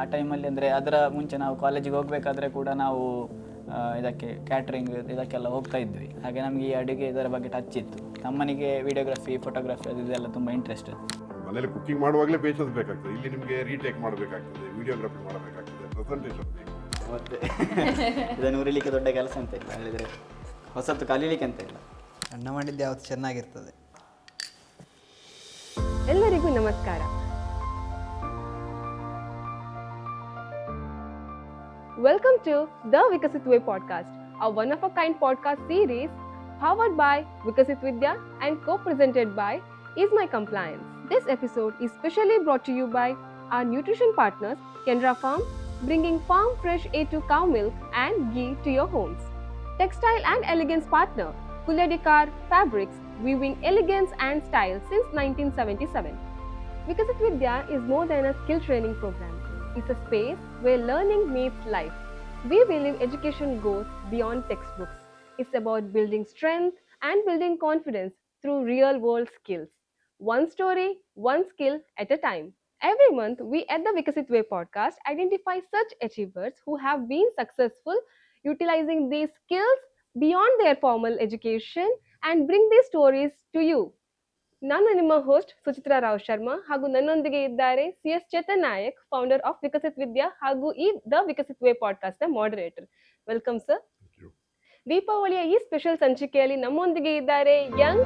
ಆ ಟೈಮಲ್ಲಿ ಅಂದರೆ ಅದರ ಮುಂಚೆ ನಾವು ಕಾಲೇಜಿಗೆ ಹೋಗಬೇಕಾದ್ರೆ ಕೂಡ ನಾವು ಇದಕ್ಕೆ ಕ್ಯಾಟ್ರಿಂಗ್ ಇದಕ್ಕೆಲ್ಲ ಹೋಗ್ತಾ ಇದ್ವಿ. ಹಾಗೆ ನಮಗೆ ಈ ಅಡುಗೆ ಇದರ ಬಗ್ಗೆ ಟಚ್ ಇತ್ತು. ನಮ್ಮನಿಗೆ ವಿಡಿಯೋಗ್ರಫಿ, ಫೋಟೋಗ್ರಫಿ ಇದೆಲ್ಲ ತುಂಬ ಇಂಟ್ರೆಸ್ಟ್. ಮನೇಲಿ ಕುಕಿಂಗ್ ಮಾಡುವಾಗಲೇ ಪೇಷನ್ಸ್ ಬೇಕಾಗ್ತದೆ. ಇಲ್ಲಿ ನಿಮಗೆ ರೀಟೇಕ್ ಮಾಡಬೇಕಾಗ್ತದೆ, ವಿಡಿಯೋಗ್ರಫಿ ಮಾಡಬೇಕಾಗ್ತದೆ, ಪ್ರೆಸೆಂಟೇಷನ್ ಬೇಕು. ಮತ್ತು ಇದನ್ನು ಉರಿಲಿಕ್ಕೆ ದೊಡ್ಡ ಕೆಲಸ ಅಂತ ಇಲ್ಲ, ಹೇಳಿದರೆ ಹೊಸತು ಕಲೀಲಿಕ್ಕೆ ಅಂತ ಇಲ್ಲ. ಅಣ್ಣ ಮಾಡಿದ್ದು ಯಾವತ್ತು ಚೆನ್ನಾಗಿರ್ತದೆ. ಎಲ್ಲರಿಗೂ ನಮಸ್ಕಾರ. Welcome to the Vikasit Way podcast, a one-of-a-kind podcast series powered by Vikasit Vidya and co-presented by Is My Compliance. This episode is specially brought to you by our nutrition partners, Kendra Farm, bringing farm fresh A2 cow milk and ghee to your homes. Textile and elegance partner, Kuladikar Fabrics, weaving elegance and style since 1977. Vikasit Vidya is more than a skill training program. It's a space where learning meets life. We believe education goes beyond textbooks. It's about building strength and building confidence through real-world skills. One story, one skill at a time. Every month, we at the Vikasit Way podcast identify such achievers who have been successful utilizing these skills beyond their formal education and bring these stories to you. ನಾನು ನಿಮ್ಮ host Suchitra Rao Sharma ಹಾಗೂ ನನ್ನೊಂದಿಗೆ ಇದ್ದಾರೆ CS Chetan Nayak, founder of Viksit Vidya ಹಾಗೂ ಈ the Viksit way podcast ನ moderator. Welcome sir. ದೀಪಾವಳಿಯ ಈ ಸ್ಪೆಷಲ್ ಸಂಚಿಕೆಯಲ್ಲಿ ನಮ್ಮೊಂದಿಗೆ ಇದ್ದಾರೆ young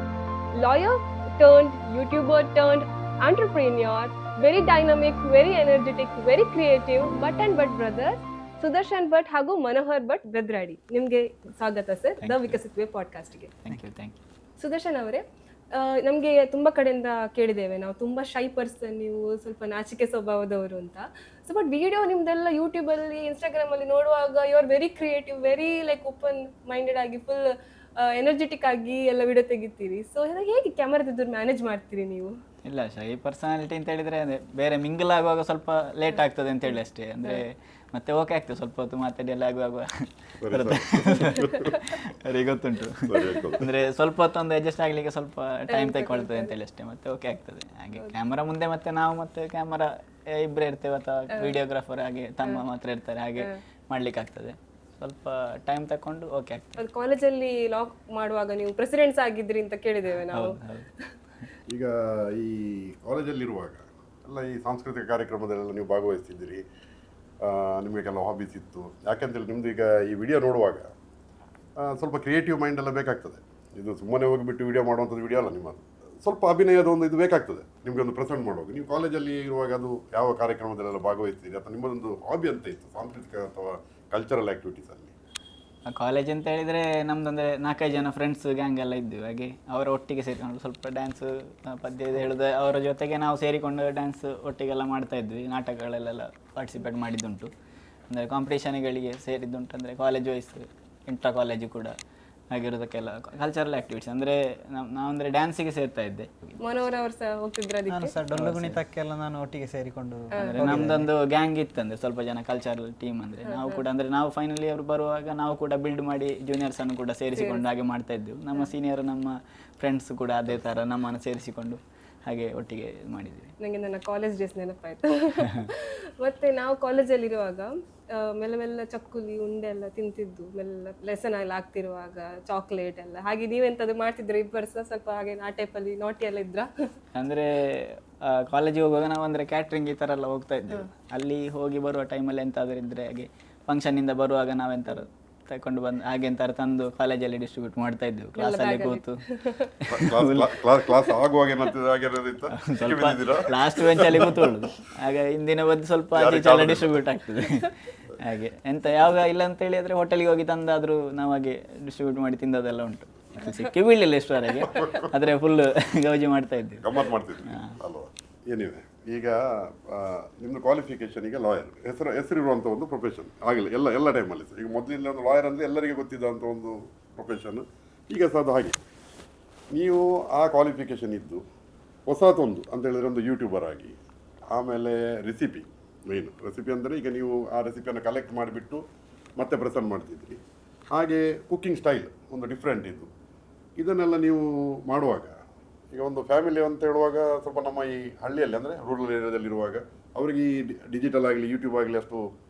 lawyer turned YouTuber turned entrepreneur, very dynamic, very energetic, very creative Bhat and Bhat brother Sudarshan Bhat ಹಾಗೂ ಮನೋಹರ್ ಭಟ್ ಬ್ರದ್ರಾಡಿ. ನಿಮಗೆ ಸ್ವಾಗತ ಸರ್ ದ ವಿಕಸಿತ್ ವೇ ಪಾಡ್ಕಾಸ್ಟ್ಗೆ. Thank you. ಸುದರ್ಶನ್ ಅವರೇ, ನಮಗೆ ತುಂಬ ಕಡೆಯಿಂದ ಕೇಳಿದ್ದೇವೆ ನಾವು, ತುಂಬ ಶೈ ಪರ್ಸನ್ ನೀವು, ಸ್ವಲ್ಪ ನಾಚಿಕೆ ಸ್ವಭಾವದವರು ಅಂತ. ಸೊ ಬಟ್ ವಿಡಿಯೋ ನಿಮ್ದೆಲ್ಲ ಯೂಟ್ಯೂಬಲ್ಲಿ, ಇನ್ಸ್ಟಾಗ್ರಾಮಲ್ಲಿ ನೋಡುವಾಗ you are very creative, very like open minded ಆಗಿ, ಫುಲ್ ಎನರ್ಜೆಟಿಕ್ ಆಗಿ ಎಲ್ಲ ವಿಡಿಯೋ ತೆಗಿತೀರಿ. ಸೊ ಹೇಗೆ ಕ್ಯಾಮರಾದದ್ದು ಮ್ಯಾನೇಜ್ ಮಾಡ್ತೀರಿ ನೀವು? ಇಲ್ಲ, ಶೈ ಪರ್ಸನಾಲಿಟಿ ಅಂತ ಹೇಳಿದರೆ ಅದೇ ಬೇರೆ ಮಿಂಗಲ್ ಆಗುವಾಗ ಸ್ವಲ್ಪ ಲೇಟ್ ಆಗ್ತದೆ ಅಂತ ಹೇಳಿ ಅಷ್ಟೇ. ಅಂದರೆ ಮತ್ತೆ ಓಕೆ ಆಗ್ತದೆ, ಸ್ವಲ್ಪ ಹೊತ್ತು ಮಾತಾಡಿ ಎಲ್ಲ ಆಗುವಾಗ ಅವರಿಗೆ ಗೊತ್ತುಂಟು. ಅಂದರೆ ಸ್ವಲ್ಪ ಹೊತ್ತು ಒಂದು ಅಡ್ಜಸ್ಟ್ ಆಗಲಿಕ್ಕೆ ಸ್ವಲ್ಪ ಟೈಮ್ ತೆಗೊಳ್ತದೆ ಅಂತೇಳಿ ಅಷ್ಟೇ, ಮತ್ತೆ ಓಕೆ ಆಗ್ತದೆ. ಹಾಗೆ ಕ್ಯಾಮರಾ ಮುಂದೆ ಮತ್ತೆ ನಾವು ಮತ್ತೆ ಕ್ಯಾಮರಾ ಇಬ್ಬರೇ ಇರ್ತೇವೆ ಅಥವಾ ವಿಡಿಯೋಗ್ರಾಫರ್ ಹಾಗೆ ತಮ್ಮ ಮಾತ್ರ ಇರ್ತಾರೆ, ಹಾಗೆ ಮಾಡ್ಲಿಕ್ಕೆ ಆಗ್ತದೆ. ಸ್ವಲ್ಪ ಟೈಮ್ ತಗೊಂಡು ಓಕೆ ಆಗ್ತದೆ. ಕಾಲೇಜಲ್ಲಿ ಲಾಕ್ ಮಾಡುವಾಗ ನೀವು ಪ್ರೆಸಿಡೆಂಟ್ಸ್ ಆಗಿದ್ರಿ ಅಂತ ಕೇಳಿದ್ದೇವೆ ನಾವು. ಈಗ ಈ ಕಾಲೇಜಲ್ಲಿರುವಾಗ ಎಲ್ಲ ಈ ಸಾಂಸ್ಕೃತಿಕ ಕಾರ್ಯಕ್ರಮದಲ್ಲೆಲ್ಲ ನೀವು ಭಾಗವಹಿಸ್ತಿದ್ದೀರಿ, ನಿಮಗೆ ಕೆಲವು ಹಾಬೀಸ್ ಇತ್ತು. ಯಾಕೆಂತೇಳಿ ನಿಮ್ಮದು ಈಗ ಈ ವಿಡಿಯೋ ನೋಡುವಾಗ ಸ್ವಲ್ಪ ಕ್ರಿಯೇಟಿವ್ ಮೈಂಡ್ ಎಲ್ಲ ಬೇಕಾಗ್ತದೆ. ಇದು ಸುಮ್ಮನೆ ಹೋಗಿಬಿಟ್ಟು ವಿಡಿಯೋ ಮಾಡುವಂಥದ್ದು ವಿಡಿಯೋ ಅಲ್ಲ, ನಿಮ್ಮದು ಸ್ವಲ್ಪ ಅಭಿನಯದ ಒಂದು ಇದು ಬೇಕಾಗ್ತದೆ ನಿಮಗೆ ಒಂದು ಪ್ರೆಸೆಂಟ್ ಮಾಡುವಾಗ. ನೀವು ಕಾಲೇಜಲ್ಲಿ ಇರುವಾಗ ಅದು ಯಾವ ಕಾರ್ಯಕ್ರಮದಲ್ಲೆಲ್ಲ ಭಾಗವಹಿಸ್ತೀರಿ ಅಥವಾ ನಿಮ್ಮದೊಂದು ಹಾಬಿ ಅಂತ ಇತ್ತು ಸಾಂಸ್ಕೃತಿಕ ಅಥವಾ ಕಲ್ಚರಲ್ ಆ್ಯಕ್ಟಿವಿಟೀಸಲ್ಲಿ? ಕಾಲೇಜ್ ಅಂತ ಹೇಳಿದರೆ ನಮ್ಮದಂದರೆ 4-5 ಜನ ಫ್ರೆಂಡ್ಸ್ ಗ್ಯಾಂಗ್ ಎಲ್ಲ ಇದ್ವಿ. ಹಾಗೆ ಅವರ ಒಟ್ಟಿಗೆ ಸೇರಿಕೊಂಡು ಸ್ವಲ್ಪ ಡ್ಯಾನ್ಸು, ಪದ್ಯ ಹೇಳೋದು, ಅವರ ಜೊತೆಗೆ ನಾವು ಸೇರಿಕೊಂಡು ಡ್ಯಾನ್ಸ್ ಒಟ್ಟಿಗೆಲ್ಲ ಮಾಡ್ತಾ ಇದ್ವಿ. ನಾಟಕಗಳಲ್ಲೆಲ್ಲ ಪಾರ್ಟಿಸಿಪೇಟ್ ಮಾಡಿದ್ದುಂಟು, ಅಂದರೆ ಕಾಂಪಿಟೇಷನ್ಗಳಿಗೆ ಸೇರಿದ್ದುಂಟು. ಅಂದರೆ ಕಾಲೇಜ್ ವೈಸ್ ಇಂಟ್ರಾ ಕಾಲೇಜು ಕೂಡ ಆಗಿರೋದಕ್ಕೆಲ್ಲ ಕಲ್ಚರಲ್ ಆ್ಯಕ್ಟಿವಿಟೀಸ್. ಅಂದರೆ ನಾವು ಅಂದರೆ ಡ್ಯಾನ್ಸಿಗೆ ಸೇರ್ತಾ ಇದ್ದೆ. ಮನೋಹರ್ ಅವರು ಸಹ ಹೋಗ್ತಿದ್ರು ಅದಕ್ಕೆ. ನಾನು ಸಹ ಡೊಳ್ಳು ಕುಣಿತಕ್ಕೆಲ್ಲ ನಾನು ಒಟ್ಟಿಗೆ ಸೇರಿಕೊಂಡು, ಅಂದರೆ ನಮ್ಮದೊಂದು ಗ್ಯಾಂಗ್ ಇತ್ತು, ಅಂದರೆ ಸ್ವಲ್ಪ ಜನ ಕಲ್ಚರಲ್ ಟೀಮ್. ಅಂದರೆ ನಾವು ಕೂಡ ಅಂದರೆ ನಾವು ಫೈನಲ್ ಇಯರ್ ಬರುವಾಗ ನಾವು ಕೂಡ ಬಿಲ್ಡ್ ಮಾಡಿ ಜೂನಿಯರ್ಸನ್ನು ಕೂಡ ಸೇರಿಸಿಕೊಂಡು ಹಾಗೆ ಮಾಡ್ತಾ ಇದ್ದೆವು. ನಮ್ಮ ಸೀನಿಯರ್, ನಮ್ಮ ಫ್ರೆಂಡ್ಸ್ ಕೂಡ ಅದೇ ಥರ ನಮ್ಮನ್ನು ಸೇರಿಸಿಕೊಂಡು ಹಾಗೆ ಒಟ್ಟಿಗೆ ಮಾಡಿದ್ವಿ. ನನಗೆ ನನ್ನ ಕಾಲೇಜ್ ಡೇಸ್ ನೆನಪಾಯ್ತು. ಮತ್ತು ನಾವು ಕಾಲೇಜಲ್ಲಿರುವಾಗ ಮೆಲ್ಲ ಮೆಲ್ಲ ಚಕ್ಕುಲಿ ಉಂಡೆ ಎಲ್ಲ ತಿಂತಿದ್ದು, ಮೆಲ್ಲ ಲೆಸನ್ ಎಲ್ಲ ಆಗ್ತಿರುವಾಗ ಚಾಕ್ಲೇಟ್ ಎಲ್ಲ. ಹಾಗೆ ನೀವೆಂಥದ್ದು ಮಾಡ್ತಿದ್ರು ಇಬ್ಬರು ಸಹ? ಸ್ವಲ್ಪ ಹಾಗೆ ಆ ಟೈಪಲ್ಲಿ ನಾಟಿ ಎಲ್ಲ ಇದ್ರ? ಅಂದರೆ ಕಾಲೇಜಿಗೆ ಹೋಗುವಾಗ ನಾವು ಅಂದರೆ ಕ್ಯಾಟ್ರಿಂಗ್ ಈ ಥರ ಎಲ್ಲ ಹೋಗ್ತಾ ಇದ್ದೆವು. ಅಲ್ಲಿ ಹೋಗಿ ಬರುವ ಟೈಮಲ್ಲಿ ಎಂತಾದರೂ ಇದ್ದರೆ ಹಾಗೆ ಫಂಕ್ಷನಿಂದ ಬರುವಾಗ ನಾವೆಂತಾರು ತಗೊಂಡು ಬಂದು ಹಾಗೆ ಎಂತಾರು ತಂದು ಕಾಲೇಜಲ್ಲಿ ಡಿಸ್ಟ್ರಿಬ್ಯೂಟ್ ಮಾಡ್ತಾ ಇದ್ದೆವು. ಕ್ಲಾಸಲ್ಲಿ ಕೂತು ಕ್ಲಾಸ್ ಆಗುವಾಗ ಸ್ವಲ್ಪ ಲಾಸ್ಟ್ ಬೆಂಚಲ್ಲಿ ಕೂತ್ಕೊಳ್ಳೋದು, ಆಗ ಹಿಂದಿನ ಬದ್ದು ಸ್ವಲ್ಪ ಆಚೆ ಡಿಸ್ಟ್ರಿಬ್ಯೂಟ್ ಆಗ್ತದೆ. ಹಾಗೆ ಎಂತ ಯಾವಾಗ ಇಲ್ಲ ಅಂತ ಹೇಳಿದ್ರೆ ಹೋಟೆಲ್ಗೆ ಹೋಗಿ ತಂದಾದರೂ ನಾವು ಹಾಗೆ ಡಿಸ್ಟ್ರಿಬ್ಯೂಟ್ ಮಾಡಿ ತಿಂದದೆಲ್ಲ ಉಂಟು. ಸಿಕ್ಕಿ ಬೀಳಲಿಲ್ಲ ಇಷ್ಟವರೆಗೆ, ಆದರೆ ಫುಲ್ ಗೌಜಿ ಮಾಡ್ತಾ ಇದ್ದೀವಿ, ಗಮ್ಮತ್ತು ಮಾಡ್ತಿದ್ವಿ ಅಲ್ವಾ? ಏನಿವೆ ಈಗ ನಿಮ್ಮದು ಕ್ವಾಲಿಫಿಕೇಷನ್ ಈಗ ಲಾಯರ್, ಹೆಸರಿರುವಂಥ ಒಂದು ಪ್ರೊಫೆಷನ್ ಆಗಿಲ್ಲ ಎಲ್ಲ ಟೈಮಲ್ಲಿ. ಈಗ ಮೊದಲಿಂದ ಒಂದು ಲಾಯರ್ ಅಂದರೆ ಎಲ್ಲರಿಗೆ ಗೊತ್ತಿದ್ದಂಥ ಒಂದು ಪ್ರೊಫೆಷನ್, ಈಗ ಸಹ ಅದು ಹಾಗೆ. ನೀವು ಆ ಕ್ವಾಲಿಫಿಕೇಷನ್ ಇದ್ದು ಹೊಸತೊಂದು ಅಂತ ಹೇಳಿದ್ರೆ ಒಂದು ಯೂಟ್ಯೂಬರ್ ಆಗಿ, ಆಮೇಲೆ ರೆಸಿಪಿ, ಮೇಯ್ನು ರೆಸಿಪಿ ಅಂದರೆ ಈಗ ನೀವು ಆ ರೆಸಿಪಿಯನ್ನು ಕಲೆಕ್ಟ್ ಮಾಡಿಬಿಟ್ಟು ಮತ್ತೆ ಪ್ರೆಸೆಂಟ್ ಮಾಡ್ತಿದ್ರಿ. ಹಾಗೆ ಕುಕ್ಕಿಂಗ್ ಸ್ಟೈಲ್ ಒಂದು ಡಿಫ್ರೆಂಟ್ ಇದ್ದು, ಇದನ್ನೆಲ್ಲ ನೀವು ಮಾಡುವಾಗ ಈಗ ಒಂದು ಫ್ಯಾಮಿಲಿ ಅಂತ ಹೇಳುವಾಗ ಸ್ವಲ್ಪ ನಮ್ಮ ಈ ಹಳ್ಳಿಯಲ್ಲಿ ಅಂದರೆ ರೂರಲ್ ಏರಿಯಾದಲ್ಲಿರುವಾಗ ಅವರಿಗೆ ಈ ಡಿಜಿಟಲ್ ಆಗಲಿ ಯೂಟ್ಯೂಬ್ ಆಗಲಿ ಅಷ್ಟು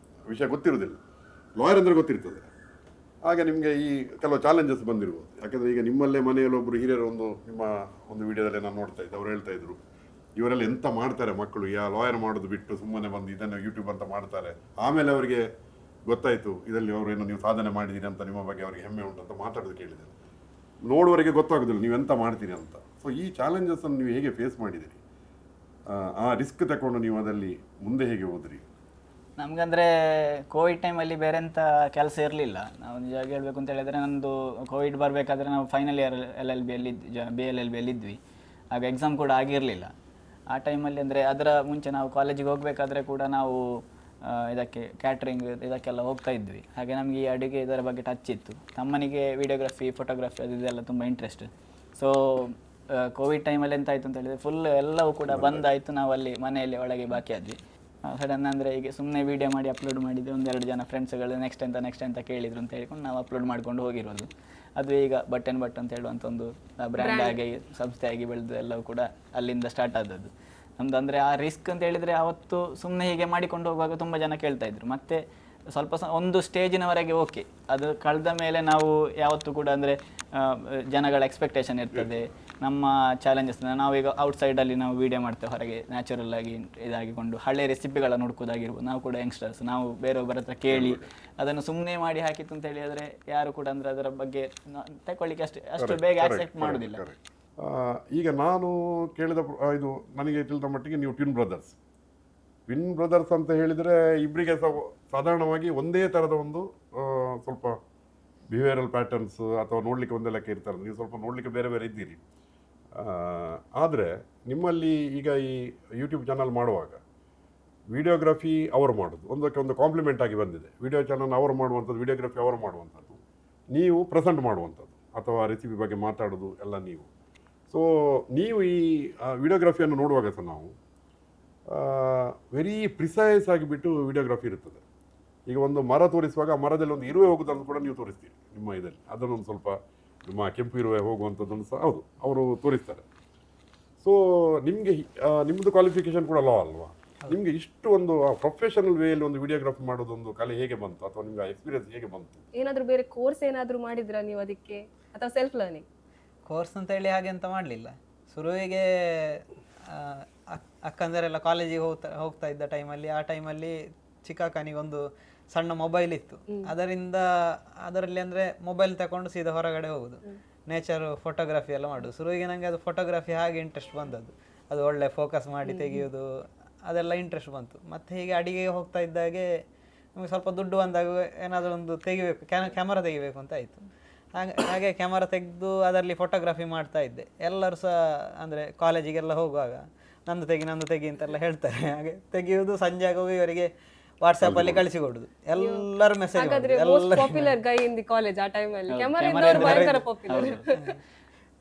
ವಿಷಯ ಗೊತ್ತಿರೋದಿಲ್ಲ. ಲಾಯರ್ ಅಂದರೆ ಗೊತ್ತಿರ್ತದೆ. ಆಗ ನಿಮಗೆ ಈ ಕೆಲವು ಚಾಲೆಂಜಸ್ ಬಂದಿರ್ಬೋದು. ಯಾಕಂದರೆ ಈಗ ನಿಮ್ಮಲ್ಲೇ ಮನೆಯಲ್ಲಿ ಒಬ್ಬರು ಹಿರಿಯರು ನಿಮ್ಮ ಒಂದು ವಿಡಿಯೋದಲ್ಲಿ ನಾನು ನೋಡ್ತಾ ಇದ್ದೆ, ಅವ್ರು ಹೇಳ್ತಾ ಇದ್ರು ಇವರೆಲ್ಲ ಎಂತ ಮಾಡ್ತಾರೆ ಮಕ್ಕಳು, ಲಾಯರ್ ಮಾಡೋದು ಬಿಟ್ಟು ಸುಮ್ಮನೆ ಬಂದು ಇದನ್ನು ಯೂಟ್ಯೂಬ್ ಅಂತ ಮಾಡ್ತಾರೆ. ಆಮೇಲೆ ಅವರಿಗೆ ಗೊತ್ತಾಯಿತು ಇದರಲ್ಲಿ ಅವರೇನು ನೀವು ಸಾಧನೆ ಮಾಡಿದ್ದೀರಿ ಅಂತ, ನಿಮ್ಮ ಬಗ್ಗೆ ಅವರಿಗೆ ಹೆಮ್ಮೆ ಉಂಟು ಅಂತ ಮಾತಾಡೋದು ಕೇಳಿದ್ದೇನೆ. ನೋಡುವವರಿಗೆ ಗೊತ್ತಾಗೋದಿಲ್ಲ ನೀವು ಎಂತ ಮಾಡ್ತೀರಿ ಅಂತ. ಸೊ ಈ ಚಾಲೆಂಜಸನ್ನು ನೀವು ಹೇಗೆ ಫೇಸ್ ಮಾಡಿದ್ದೀರಿ, ಆ ರಿಸ್ಕ್ ತಗೊಂಡು ನೀವು ಅದರಲ್ಲಿ ಮುಂದೆ ಹೇಗೆ ಹೋದ್ರಿ? ನಮಗಂದರೆ ಕೋವಿಡ್ ಟೈಮಲ್ಲಿ ಬೇರೆ ಎಂಥ ಕೆಲಸ ಇರಲಿಲ್ಲ. ನಾವು ನಿಜವಾಗಿ ಹೇಳಬೇಕು ಅಂತ ಹೇಳಿದರೆ, ನಂದು ಕೋವಿಡ್ ಬರಬೇಕಾದ್ರೆ ನಾವು ಫೈನಲ್ ಇಯರ್ LLB BLLB ಇದ್ವಿ. ಆಗ ಎಕ್ಸಾಮ್ ಕೂಡ ಆಗಿರಲಿಲ್ಲ ಆ ಟೈಮಲ್ಲಿ. ಅಂದರೆ ಅದರ ಮುಂಚೆ ನಾವು ಕಾಲೇಜಿಗೆ ಹೋಗಬೇಕಾದ್ರೆ ಕೂಡ ನಾವು ಇದಕ್ಕೆ ಕ್ಯಾಟ್ರಿಂಗ್ ಇದಕ್ಕೆಲ್ಲ ಹೋಗ್ತಾ ಇದ್ವಿ. ಹಾಗೆ ನಮಗೆ ಈ ಅಡುಗೆ ಇದರ ಬಗ್ಗೆ ಟಚ್ ಇತ್ತು. ತಮ್ಮನಿಗೆ ವಿಡಿಯೋಗ್ರಫಿ, ಫೋಟೋಗ್ರಫಿ ಇದೆಲ್ಲ ತುಂಬ ಇಂಟ್ರೆಸ್ಟ್. ಸೊ ಕೋವಿಡ್ ಟೈಮಲ್ಲಿ ಎಂತಾಯಿತು ಅಂತ ಹೇಳಿದರೆ ಫುಲ್ ಎಲ್ಲವೂ ಕೂಡ ಬಂದಾಯಿತು. ನಾವು ಅಲ್ಲಿ ಮನೆಯಲ್ಲಿ ಒಳಗೆ ಬಾಕಿ ಆದ್ವಿ. ಸಡನ್ ಅಂದರೆ ಈಗ ಸುಮ್ಮನೆ ವೀಡಿಯೋ ಮಾಡಿ ಅಪ್ಲೋಡ್ ಮಾಡಿದರೆ 1-2 ಜನ ಫ್ರೆಂಡ್ಸ್ಗಳು ನೆಕ್ಸ್ಟ್ ಅಂತ ಕೇಳಿದ್ರು ಅಂತ ಹೇಳ್ಕೊಂಡು ನಾವು ಅಪ್ಲೋಡ್ ಮಾಡ್ಕೊಂಡು ಹೋಗಿರೋದು. ಅದು ಈಗ ಬಟ್ ಅಂತ ಹೇಳುವಂಥ ಒಂದು ಬ್ರ್ಯಾಂಡ್ ಆಗಿ ಸಂಸ್ಥೆಯಾಗಿ ಬೆಳೆದು ಎಲ್ಲವೂ ಕೂಡ ಅಲ್ಲಿಂದ ಸ್ಟಾರ್ಟ್ ಆದದ್ದು ನಮ್ಮದು. ಅಂದರೆ ಆ ರಿಸ್ಕ್ ಅಂತ ಹೇಳಿದರೆ ಅವತ್ತು ಸುಮ್ಮನೆ ಹೀಗೆ ಮಾಡಿಕೊಂಡು ಹೋಗುವಾಗ ತುಂಬ ಜನ ಕೇಳ್ತಾ ಇದ್ರು. ಮತ್ತು ಸ್ವಲ್ಪ ಒಂದು ಸ್ಟೇಜಿನವರೆಗೆ ಓಕೆ, ಅದು ಕಳೆದ ಮೇಲೆ ನಾವು ಯಾವತ್ತೂ ಕೂಡ ಅಂದರೆ ಜನಗಳ ಎಕ್ಸ್ಪೆಕ್ಟೇಷನ್ ಇರ್ತದೆ, ನಮ್ಮ ಚಾಲೆಂಜಸ್. ನಾವೀಗ ಔಟ್ಸೈಡಲ್ಲಿ ನಾವು ವೀಡಿಯೋ ಮಾಡ್ತೇವೆ, ಹೊರಗೆ ನ್ಯಾಚುರಲ್ ಆಗಿ ಇದಾಗಿಕೊಂಡು ಹಳೆ ರೆಸಿಪಿಗಳನ್ನು ಹುಡುಕೋದಾಗಿರ್ಬೋದು. ನಾವು ಕೂಡ ಯಂಗ್ಸ್ಟರ್ಸ್, ನಾವು ಬೇರೆಯೊಬ್ಬರ ಹತ್ರ ಕೇಳಿ ಅದನ್ನು ಸುಮ್ಮನೆ ಮಾಡಿ ಹಾಕಿತ್ತು ಅಂತ ಹೇಳಿದರೆ ಯಾರು ಕೂಡ ಅಂದರೆ ಅದರ ಬಗ್ಗೆ ತಗೊಳ್ಳಿಕ್ಕೆ ಅಷ್ಟು ಬೇಗ ಆಕ್ಸೆಪ್ಟ್ ಮಾಡೋದಿಲ್ಲ. ಈಗ ನಾನು ಕೇಳಿದ ಇದು ನನಗೆ ತಿಳಿದ ಮಟ್ಟಿಗೆ ನೀವು ಟ್ವಿನ್ ಬ್ರದರ್ಸ್ ಅಂತ ಹೇಳಿದರೆ ಇಬ್ಬರಿಗೆ ಸಾಧಾರಣವಾಗಿ ಒಂದೇ ಥರದ ಒಂದು ಸ್ವಲ್ಪ ಬಿಹೇವಿಯರಲ್ ಪ್ಯಾಟರ್ನ್ಸ್ ಅಥವಾ ನೋಡಲಿಕ್ಕೆ ಒಂದೇ ಲೆಕ್ಕ ಇರ್ತಾರೆ. ನೀವು ಸ್ವಲ್ಪ ನೋಡಲಿಕ್ಕೆ ಬೇರೆ ಬೇರೆ ಇದ್ದೀರಿ. ಆದರೆ ನಿಮ್ಮಲ್ಲಿ ಈಗ ಈ ಯೂಟ್ಯೂಬ್ ಚಾನಲ್ ಮಾಡುವಾಗ ವಿಡಿಯೋಗ್ರಫಿ ಅವರು ಮಾಡೋದು ಒಂದಕ್ಕೆ ಒಂದು ಕಾಂಪ್ಲಿಮೆಂಟ್ ಆಗಿ ಬಂದಿದೆ. ವಿಡಿಯೋ ಚಾನಲ್ ಅವರು ಮಾಡುವಂಥದ್ದು, ವಿಡಿಯೋಗ್ರಫಿ ಅವರು ಮಾಡುವಂಥದ್ದು, ನೀವು ಪ್ರೆಸೆಂಟ್ ಮಾಡುವಂಥದ್ದು ಅಥವಾ ರೆಸಿಪಿ ಬಗ್ಗೆ ಮಾತಾಡೋದು ಎಲ್ಲ ನೀವು. ಸೊ ನೀವು ಈ ವಿಡಿಯೋಗ್ರಫಿಯನ್ನು ನೋಡುವಾಗ ಸಹ ನಾವು ವೆರಿ ಪ್ರಿಸೈಸ್ ಆಗಿಬಿಟ್ಟು ವಿಡಿಯೋಗ್ರಫಿ ಇರ್ತದೆ. ಈಗ ಒಂದು ಮರ ತೋರಿಸುವಾಗ ಮರದಲ್ಲಿ ಒಂದು ಇರುವೆ ಹೋಗೋದನ್ನು ಕೂಡ ನೀವು ತೋರಿಸ್ತೀರಿ ನಿಮ್ಮ ಇದರಲ್ಲಿ. ಅದನ್ನೊಂದು ಸ್ವಲ್ಪ ನಿಮ್ಮ ಕೆಂಪು ಇರುವೆ ಹೋಗುವಂಥದ್ದನ್ನು ಸಹ ಹೌದು ಅವರು ತೋರಿಸ್ತಾರೆ. ಸೊ ನಿಮಗೆ ನಿಮ್ಮದು ಕ್ವಾಲಿಫಿಕೇಷನ್ ಕೂಡ ಲಾ ಅಲ್ವಾ? ನಿಮಗೆ ಇಷ್ಟು ಒಂದು ಪ್ರೊಫೆಷನಲ್ ವೇಯಲ್ಲಿ ಒಂದು ವಿಡಿಯೋಗ್ರಫಿ ಮಾಡೋದೊಂದು ಕಲೆ ಹೇಗೆ ಬಂತು, ಅಥವಾ ನಿಮ್ಗೆ ಎಕ್ಸ್ಪೀರಿಯನ್ಸ್ ಹೇಗೆ ಬಂತು? ಏನಾದರೂ ಬೇರೆ ಕೋರ್ಸ್ ಏನಾದರೂ ಮಾಡಿದ್ರಾ ನೀವು ಅದಕ್ಕೆ, ಅಥವಾ ಸೆಲ್ಫ್ ಲರ್ನಿಂಗ್? ಕೋರ್ಸ್ ಅಂತ ಹೇಳಿ ಹಾಗೆ ಅಂತ ಮಾಡಲಿಲ್ಲ. ಶುರುವಿಗೆ ಅಕ್ಕಂದರೆಲ್ಲ ಕಾಲೇಜಿಗೆ ಹೋಗ್ತಾ ಇದ್ದ ಟೈಮಲ್ಲಿ, ಆ ಟೈಮಲ್ಲಿ ಚಿಕ್ಕಕ್ಕನಿಗೊಂದು ಸಣ್ಣ ಮೊಬೈಲ್ ಇತ್ತು. ಅದರಲ್ಲಿ ಅಂದರೆ ಮೊಬೈಲ್ ತಗೊಂಡು ಸೀದಾ ಹೊರಗಡೆ ಹೋಗೋದು, ನೇಚರ್ ಫೋಟೋಗ್ರಫಿ ಎಲ್ಲ ಮಾಡೋದು. ಶುರುವಿಗೆ ನನಗೆ ಅದು ಫೋಟೋಗ್ರಫಿ ಹಾಗೆ ಇಂಟ್ರೆಸ್ಟ್ ಬಂದದ್ದು. ಅದು ಒಳ್ಳೆ ಫೋಕಸ್ ಮಾಡಿ ತೆಗೆಯೋದು ಅದೆಲ್ಲ ಇಂಟ್ರೆಸ್ಟ್ ಬಂತು. ಮತ್ತು ಹೀಗೆ ಅಡಿಗೆಗೆ ಹೋಗ್ತಾ ಇದ್ದಾಗೆ ನಮಗೆ ಸ್ವಲ್ಪ ದುಡ್ಡು ಬಂದಾಗ ಏನಾದರೂ ಒಂದು ತೆಗಿಬೇಕು, ಕ್ಯಾಮರಾ ತೆಗಿಬೇಕು ಅಂತ ಆಯಿತು. ಹಾಗೆ ಕ್ಯಾಮರಾ ತೆಗೆದು ಅದರಲ್ಲಿ ಫೋಟೋಗ್ರಫಿ ಮಾಡ್ತಾ ಇದ್ದೆ. ಎಲ್ಲರೂ ಸಹ ಅಂದರೆ ಕಾಲೇಜಿಗೆಲ್ಲ ಹೋಗುವಾಗ ನಂದು ತೆಗಿ ಅಂತೆಲ್ಲ ಹೇಳ್ತಾರೆ. ಹಾಗೆ ತೆಗೆಯುವುದು, ಸಂಜೆ ಆಗುವಾಗ ಇವರಿಗೆ ವಾಟ್ಸಪ್ಪಲ್ಲಿ ಕಳಿಸಿಕೊಡುದು, ಎಲ್ಲರೂ ಮೆಸೇಜ್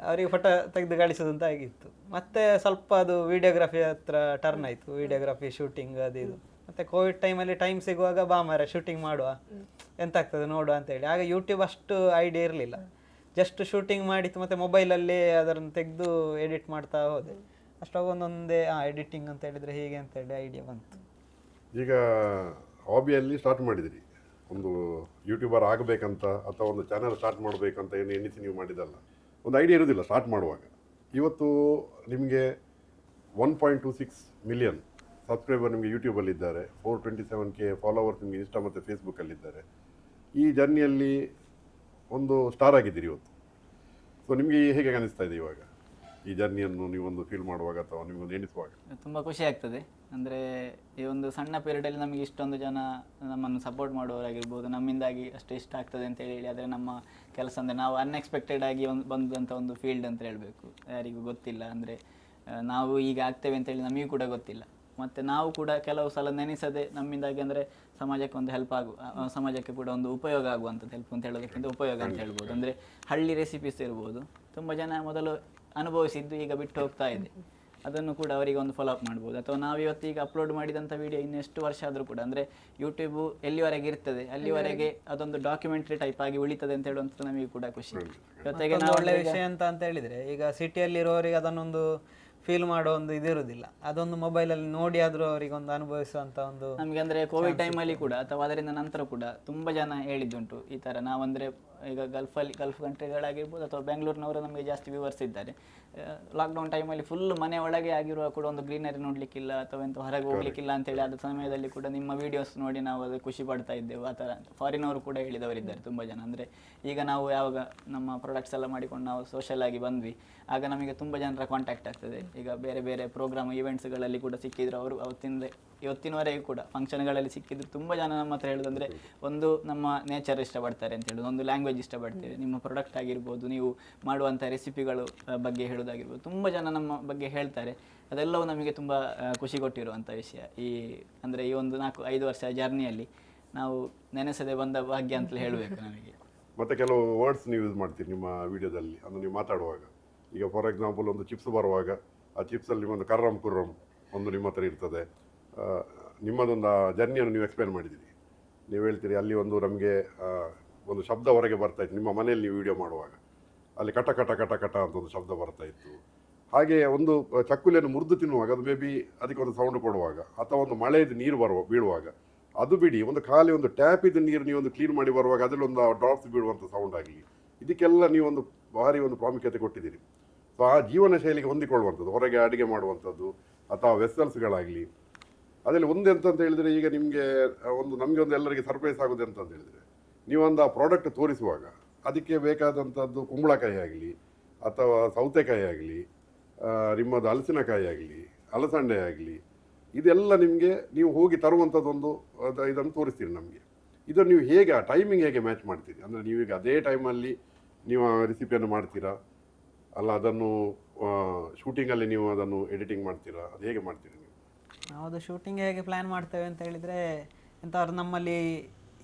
ಅವರಿಗೆ ಫೋಟೋ ತೆಗೆದು ಕಳಿಸೋದು ಅಂತ ಆಗಿತ್ತು. ಮತ್ತೆ ಸ್ವಲ್ಪ ಅದು ವಿಡಿಯೋಗ್ರಫಿ ಹತ್ರ ಟರ್ನ್ ಆಯಿತು, ವಿಡಿಯೋಗ್ರಫಿ ಶೂಟಿಂಗ್ ಅದು ಇದು. ಮತ್ತು ಕೋವಿಡ್ ಟೈಮಲ್ಲಿ ಟೈಮ್ ಸಿಗುವಾಗ ಬಾ ಮಾರೆ ಶೂಟಿಂಗ್ ಮಾಡುವ, ಎಂತಾಗ್ತದೆ ನೋಡುವ ಅಂತೇಳಿ. ಆಗ ಯೂಟ್ಯೂಬ್ ಅಷ್ಟು ಐಡಿಯಾ ಇರಲಿಲ್ಲ, ಜಸ್ಟ್ ಶೂಟಿಂಗ್ ಮಾಡಿತ್ತು ಮತ್ತು ಮೊಬೈಲಲ್ಲಿ ಅದನ್ನು ತೆಗೆದು ಎಡಿಟ್ ಮಾಡ್ತಾ ಹೋದೆ. ಅಷ್ಟಾಗ ಒಂದೊಂದೇ ಎಡಿಟಿಂಗ್ ಅಂತ ಹೇಳಿದರೆ ಹೀಗೆ ಅಂತೇಳಿ ಐಡಿಯಾ ಬಂತು. ಈಗ ಹಾಬಿಯಲ್ಲಿ ಸ್ಟಾರ್ಟ್ ಮಾಡಿದಿರಿ, ಒಂದು ಯೂಟ್ಯೂಬರ್ ಆಗಬೇಕಂತ ಅಥವಾ ಒಂದು ಚಾನಲ್ ಸ್ಟಾರ್ಟ್ ಮಾಡಬೇಕಂತ ಏನು ಎಣಿಸಿ ನೀವು ಮಾಡಿದಲ್ಲ, ಒಂದು ಐಡಿಯಾ ಇರೋದಿಲ್ಲ ಸ್ಟಾರ್ಟ್ ಮಾಡುವಾಗ. ಇವತ್ತು ನಿಮಗೆ 1.26 ಮಿಲಿಯನ್ ಸಬ್ಸ್ಕ್ರೈಬರ್ ನಿಮಗೆ ಯೂಟ್ಯೂಬಲ್ಲಿದ್ದಾರೆ, 427K ಫಾಲೋವರ್ಸ್ ನಿಮಗೆ ಇನ್ಸ್ಟಾ ಮತ್ತು ಫೇಸ್ಬುಕ್ಕಲ್ಲಿದ್ದಾರೆ. ಈ ಜರ್ನಿಯಲ್ಲಿ ಒಂದು ಸ್ಟಾರ್ ಆಗಿದ್ದೀರಿ ಇವತ್ತು. ಸೊ ನಿಮಗೆ ಹೇಗೆ ಅನಿಸ್ತಾ ಇದೆ ಇವಾಗ ಈ ಜರ್ನಿಯನ್ನು ನೀವೊಂದು ಫೀಲ್ ಮಾಡುವಾಗ ಅಥವಾ ನಿಮಗೊಂದು ಎಣಿಸುವಾಗ? ತುಂಬ ಖುಷಿ ಆಗ್ತದೆ. ಅಂದರೆ ಈ ಒಂದು ಸಣ್ಣ ಪೀರಿಯಡಲ್ಲಿ ನಮಗೆ ಇಷ್ಟೊಂದು ಜನ ನಮ್ಮನ್ನು ಸಪೋರ್ಟ್ ಮಾಡುವವರಾಗಿರ್ಬೋದು, ನಮ್ಮಿಂದಾಗಿ ಅಷ್ಟು ಇಷ್ಟ ಆಗ್ತದೆ ಅಂತ ಹೇಳಿ. ಆದರೆ ನಮ್ಮ ಕೆಲಸ ಅಂದರೆ ನಾವು ಅನ್ಎಕ್ಸ್ಪೆಕ್ಟೆಡ್ ಆಗಿ ಬಂದಂಥ ಒಂದು ಫೀಲ್ಡ್ ಅಂತ ಹೇಳಬೇಕು. ಯಾರಿಗೂ ಗೊತ್ತಿಲ್ಲ, ಅಂದರೆ ನಾವು ಈಗ ಆಗ್ತೇವೆ ಅಂತೇಳಿ ನಮಗೂ ಕೂಡ ಗೊತ್ತಿಲ್ಲ. ಮತ್ತು ನಾವು ಕೂಡ ಕೆಲವು ಸಲ ನೆನೆಸದೆ ನಮ್ಮಿಂದಾಗಿ ಅಂದರೆ ಸಮಾಜಕ್ಕೆ ಒಂದು ಸಮಾಜಕ್ಕೆ ಕೂಡ ಒಂದು ಉಪಯೋಗ ಆಗುವಂಥದ್ದು, ಹೆಲ್ಪ್ ಅಂತ ಹೇಳೋದಕ್ಕಿಂತ ಉಪಯೋಗ ಅಂತ ಹೇಳ್ಬೋದು. ಅಂದರೆ ಹಳ್ಳಿ ರೆಸಿಪೀಸ್ ಇರ್ಬೋದು, ತುಂಬ ಜನ ಮೊದಲು ಅನುಭವಿಸಿದ್ದು ಈಗ ಬಿಟ್ಟು ಹೋಗ್ತಾ ಇದೆ, ಅದನ್ನು ಕೂಡ ಅವರಿಗೆ ಒಂದು ಫಾಲೋ ಅಪ್ ಮಾಡ್ಬೋದು. ಅಥವಾ ನಾವು ಇವತ್ತು ಅಪ್ಲೋಡ್ ಮಾಡಿದಂಥ ವಿಡಿಯೋ ಇನ್ನೆಷ್ಟು ವರ್ಷ ಆದರೂ ಕೂಡ ಅಂದರೆ ಯೂಟ್ಯೂಬು ಎಲ್ಲಿವರೆಗೆ ಇರ್ತದೆ ಅಲ್ಲಿವರೆಗೆ ಅದೊಂದು ಡಾಕ್ಯುಮೆಂಟ್ರಿ ಟೈಪ್ ಆಗಿ ಉಳಿತದೆ ಅಂತ ಹೇಳುವಂಥದ್ದು ನಮಗೆ ಕೂಡ ಖುಷಿ. ಜೊತೆಗೆ ಒಳ್ಳೆ ವಿಷಯ ಅಂತ ಹೇಳಿದರೆ, ಈಗ ಸಿಟಿಯಲ್ಲಿರೋರಿಗೆ ಅದನ್ನೊಂದು ಫೀಲ್ ಮಾಡೋ ಒಂದು ಇದಿರುವುದಿಲ್ಲ. ಅದೊಂದು ಮೊಬೈಲಲ್ಲಿ ನೋಡಿ ಆದರೂ ಅವರಿಗೆ ಒಂದು ಅನುಭವಿಸುವಂಥ ಒಂದು ನಮಗೆ ಅಂದರೆ ಕೋವಿಡ್ ಟೈಮಲ್ಲಿ ಕೂಡ ಅಥವಾ ಅದರಿಂದ ನಂತರ ಕೂಡ ತುಂಬ ಜನ ಹೇಳಿದ್ದುಂಟು ಈ ಥರ ನಾವಂದರೆ ಈಗ ಗಲ್ಫ್ ಕಂಟ್ರಿಗಳಾಗಿರ್ಬೋದು ಅಥವಾ ಬೆಂಗಳೂರಿನವರು ನಮಗೆ ಜಾಸ್ತಿ ವ್ಯೂವರ್ಸ್ ಇದ್ದಾರೆ. ಲಾಕ್ಡೌನ್ ಟೈಮಲ್ಲಿ ಫುಲ್ ಮನೆ ಒಳಗೆ ಆಗಿರುವ ಕೂಡ ಒಂದು ಗ್ರೀನರಿ ನೋಡಲಿಕ್ಕಿಲ್ಲ ಅಥವಾ ಎಂತ ಹೊರಗೆ ಹೋಗ್ಲಿಕ್ಕಿಲ್ಲ ಅಂತೇಳಿ ಆದ ಸಮಯದಲ್ಲಿ ಕೂಡ ನಿಮ್ಮ ವೀಡಿಯೋಸ್ ನೋಡಿ ನಾವು ಅದು ಖುಷಿ ಪಡ್ತಾ ಇದ್ದೆವು. ಆ ಥರ ಫಾರಿನವರು ಕೂಡ ಹೇಳಿದವರಿದ್ದಾರೆ ತುಂಬ ಜನ. ಅಂದರೆ ಈಗ ನಾವು ಯಾವಾಗ ನಮ್ಮ ಪ್ರಾಡಕ್ಟ್ಸ್ ಎಲ್ಲ ಮಾಡಿಕೊಂಡು ನಾವು ಸೋಷಲ್ ಆಗಿ ಬಂದ್ವಿ ಆಗ ನಮಗೆ ತುಂಬ ಜನರ ಕಾಂಟ್ಯಾಕ್ಟ್ ಆಗ್ತದೆ. ಈಗ ಬೇರೆ ಬೇರೆ ಪ್ರೋಗ್ರಾಮ್ ಈವೆಂಟ್ಸ್ಗಳಲ್ಲಿ ಕೂಡ ಸಿಕ್ಕಿದ್ರು ಅವರು ಅವತ್ತಿಂದ ಇವತ್ತಿನವರೆಗೂ ಕೂಡ ಫಂಕ್ಷನ್ಗಳಲ್ಲಿ ಸಿಕ್ಕಿದ್ರು ತುಂಬ ಜನ ನಮ್ಮ ಹತ್ರ ಹೇಳೋದಂದರೆ ಒಂದು ನಮ್ಮ ನೇಚರ್ ಇಷ್ಟಪಡ್ತಾರೆ ಅಂತ ಹೇಳೋದು, ಒಂದು ಲ್ಯಾಂಗ್ವೇಜ್ ಇಷ್ಟಪಡ್ತೇವೆ, ನಿಮ್ಮ ಪ್ರಾಡಕ್ಟ್ ಆಗಿರ್ಬೋದು, ನೀವು ಮಾಡುವಂಥ ರೆಸಿಪಿಗಳು ಬಗ್ಗೆ ಹೇಳೋದಾಗಿರ್ಬೋದು, ತುಂಬ ಜನ ನಮ್ಮ ಬಗ್ಗೆ ಹೇಳ್ತಾರೆ. ಅದೆಲ್ಲವೂ ನಮಗೆ ತುಂಬ ಖುಷಿ ಕೊಟ್ಟಿರುವಂಥ ವಿಷಯ. ಅಂದರೆ ಈ ಒಂದು 4-5 ವರ್ಷ ಜರ್ನಿಯಲ್ಲಿ ನಾವು ನೆನೆಸದೆ ಬಂದ ಭಾಗ್ಯ ಅಂತಲೇ ಹೇಳಬೇಕು ನಮಗೆ. ಮತ್ತು ಕೆಲವು ವರ್ಡ್ಸ್ ನೀವು ಯೂಸ್ ಮಾಡ್ತೀರಿ ನಿಮ್ಮ ವಿಡಿಯೋದಲ್ಲಿ, ಅಂದರೆ ನೀವು ಮಾತಾಡುವಾಗ. ಈಗ ಫಾರ್ ಎಕ್ಸಾಂಪಲ್ ಒಂದು ಚಿಪ್ಸ್ ಬರುವಾಗ ಆ ಚಿಪ್ಸಲ್ಲಿ ನಿಮ್ಮೊಂದು ಕರ್ರಮ್ ಕುರ್ರಮ್ ಒಂದು ನಿಮ್ಮ ಹತ್ರ ಇರ್ತದೆ. ನಿಮ್ಮದೊಂದು ಜರ್ನಿಯನ್ನು ನೀವು ಎಕ್ಸ್ಪ್ಲೇನ್ ಮಾಡಿದ್ದೀರಿ. ನೀವು ಹೇಳ್ತೀರಿ ಅಲ್ಲಿ ಒಂದು ನಮಗೆ ಒಂದು ಶಬ್ದ ಹೊರಗೆ ಬರ್ತಾಯಿತ್ತು ನಿಮ್ಮ ಮನೆಯಲ್ಲಿ ನೀವು ವಿಡಿಯೋ ಮಾಡುವಾಗ, ಅಲ್ಲಿ ಕಟ ಕಟ ಕಟ ಕಟ ಅಂತ ಒಂದು ಶಬ್ದ ಬರ್ತಾಯಿತ್ತು. ಹಾಗೆ ಒಂದು ಚಕ್ಕುಲಿಯನ್ನು ಮುರಿದು ತಿನ್ನುವಾಗ ಅದು ಮೇ ಬಿ ಅದಕ್ಕೆ ಒಂದು ಸೌಂಡ್ ಕೊಡುವಾಗ ಅಥವಾ ಒಂದು ಮಳೆಯದು ನೀರು ಬೀಳುವಾಗ ಅದು ಬಿಡಿ, ಒಂದು ಖಾಲಿ ಒಂದು ಟ್ಯಾಪಿದ್ದು ನೀರು ನೀವೊಂದು ಕ್ಲೀನ್ ಮಾಡಿ ಬರುವಾಗ ಅದರಲ್ಲಿ ಒಂದು ಡ್ರಾಪ್ಸ್ ಬೀಳುವಂಥ ಸೌಂಡ್ ಆಗಲಿ, ಇದಕ್ಕೆಲ್ಲ ನೀವೊಂದು ಭಾರಿ ಒಂದು ಪ್ರಾಮುಖ್ಯತೆ ಕೊಟ್ಟಿದ್ದೀರಿ. ಸೊ ಆ ಜೀವನ ಶೈಲಿಗೆ ಹೊಂದಿಕೊಳ್ಳುವಂಥದ್ದು, ಹೊರಗೆ ಅಡುಗೆ ಮಾಡುವಂಥದ್ದು ಅಥವಾ ವೆಸಲ್ಸ್ಗಳಾಗಲಿ. ಅದರಲ್ಲಿ ಒಂದು ಎಂತ ಅಂತ ಹೇಳಿದರೆ, ಈಗ ನಿಮಗೆ ನಮಗೆ ಒಂದು ಎಲ್ಲರಿಗೆ ಸರ್ಪ್ರೈಸ್ ಆಗೋದು ಎಂತ ಅಂತ ಹೇಳಿದರೆ, ನೀವೊಂದು ಆ ಪ್ರಾಡಕ್ಟ್ ತೋರಿಸುವಾಗ ಅದಕ್ಕೆ ಬೇಕಾದಂಥದ್ದು ಕುಂಬಳಕಾಯಿ ಆಗಲಿ ಅಥವಾ ಸೌತೆಕಾಯಿ ಆಗಲಿ, ನಿಮ್ಮದು ಹಲಸಿನಕಾಯಿ ಆಗಲಿ, ಅಲಸಂಡೆ ಆಗಲಿ, ಇದೆಲ್ಲ ನಿಮಗೆ ನೀವು ಹೋಗಿ ತರುವಂಥದ್ದೊಂದು ಇದನ್ನು ತೋರಿಸ್ತೀರಿ ನಮಗೆ. ಇದನ್ನು ನೀವು ಹೇಗೆ ಆ ಟೈಮಿಂಗ್ ಹೇಗೆ ಮ್ಯಾಚ್ ಮಾಡ್ತೀರಿ? ಅಂದರೆ ನೀವೀಗ ಅದೇ ಟೈಮಲ್ಲಿ ನೀವು ಆ ರೆಸಿಪಿಯನ್ನು ಮಾಡ್ತೀರಾ, ಅಲ್ಲ ಅದನ್ನು ಶೂಟಿಂಗಲ್ಲಿ ನೀವು ಅದನ್ನು ಎಡಿಟಿಂಗ್ ಮಾಡ್ತೀರಾ, ಅದು ಹೇಗೆ ಮಾಡ್ತೀರಿ ನೀವು? ನಾವು ಅದು ಶೂಟಿಂಗ್ ಹೇಗೆ ಪ್ಲ್ಯಾನ್ ಮಾಡ್ತೇವೆ ಅಂತ ಹೇಳಿದರೆ, ಎಂಥವ್ರು ನಮ್ಮಲ್ಲಿ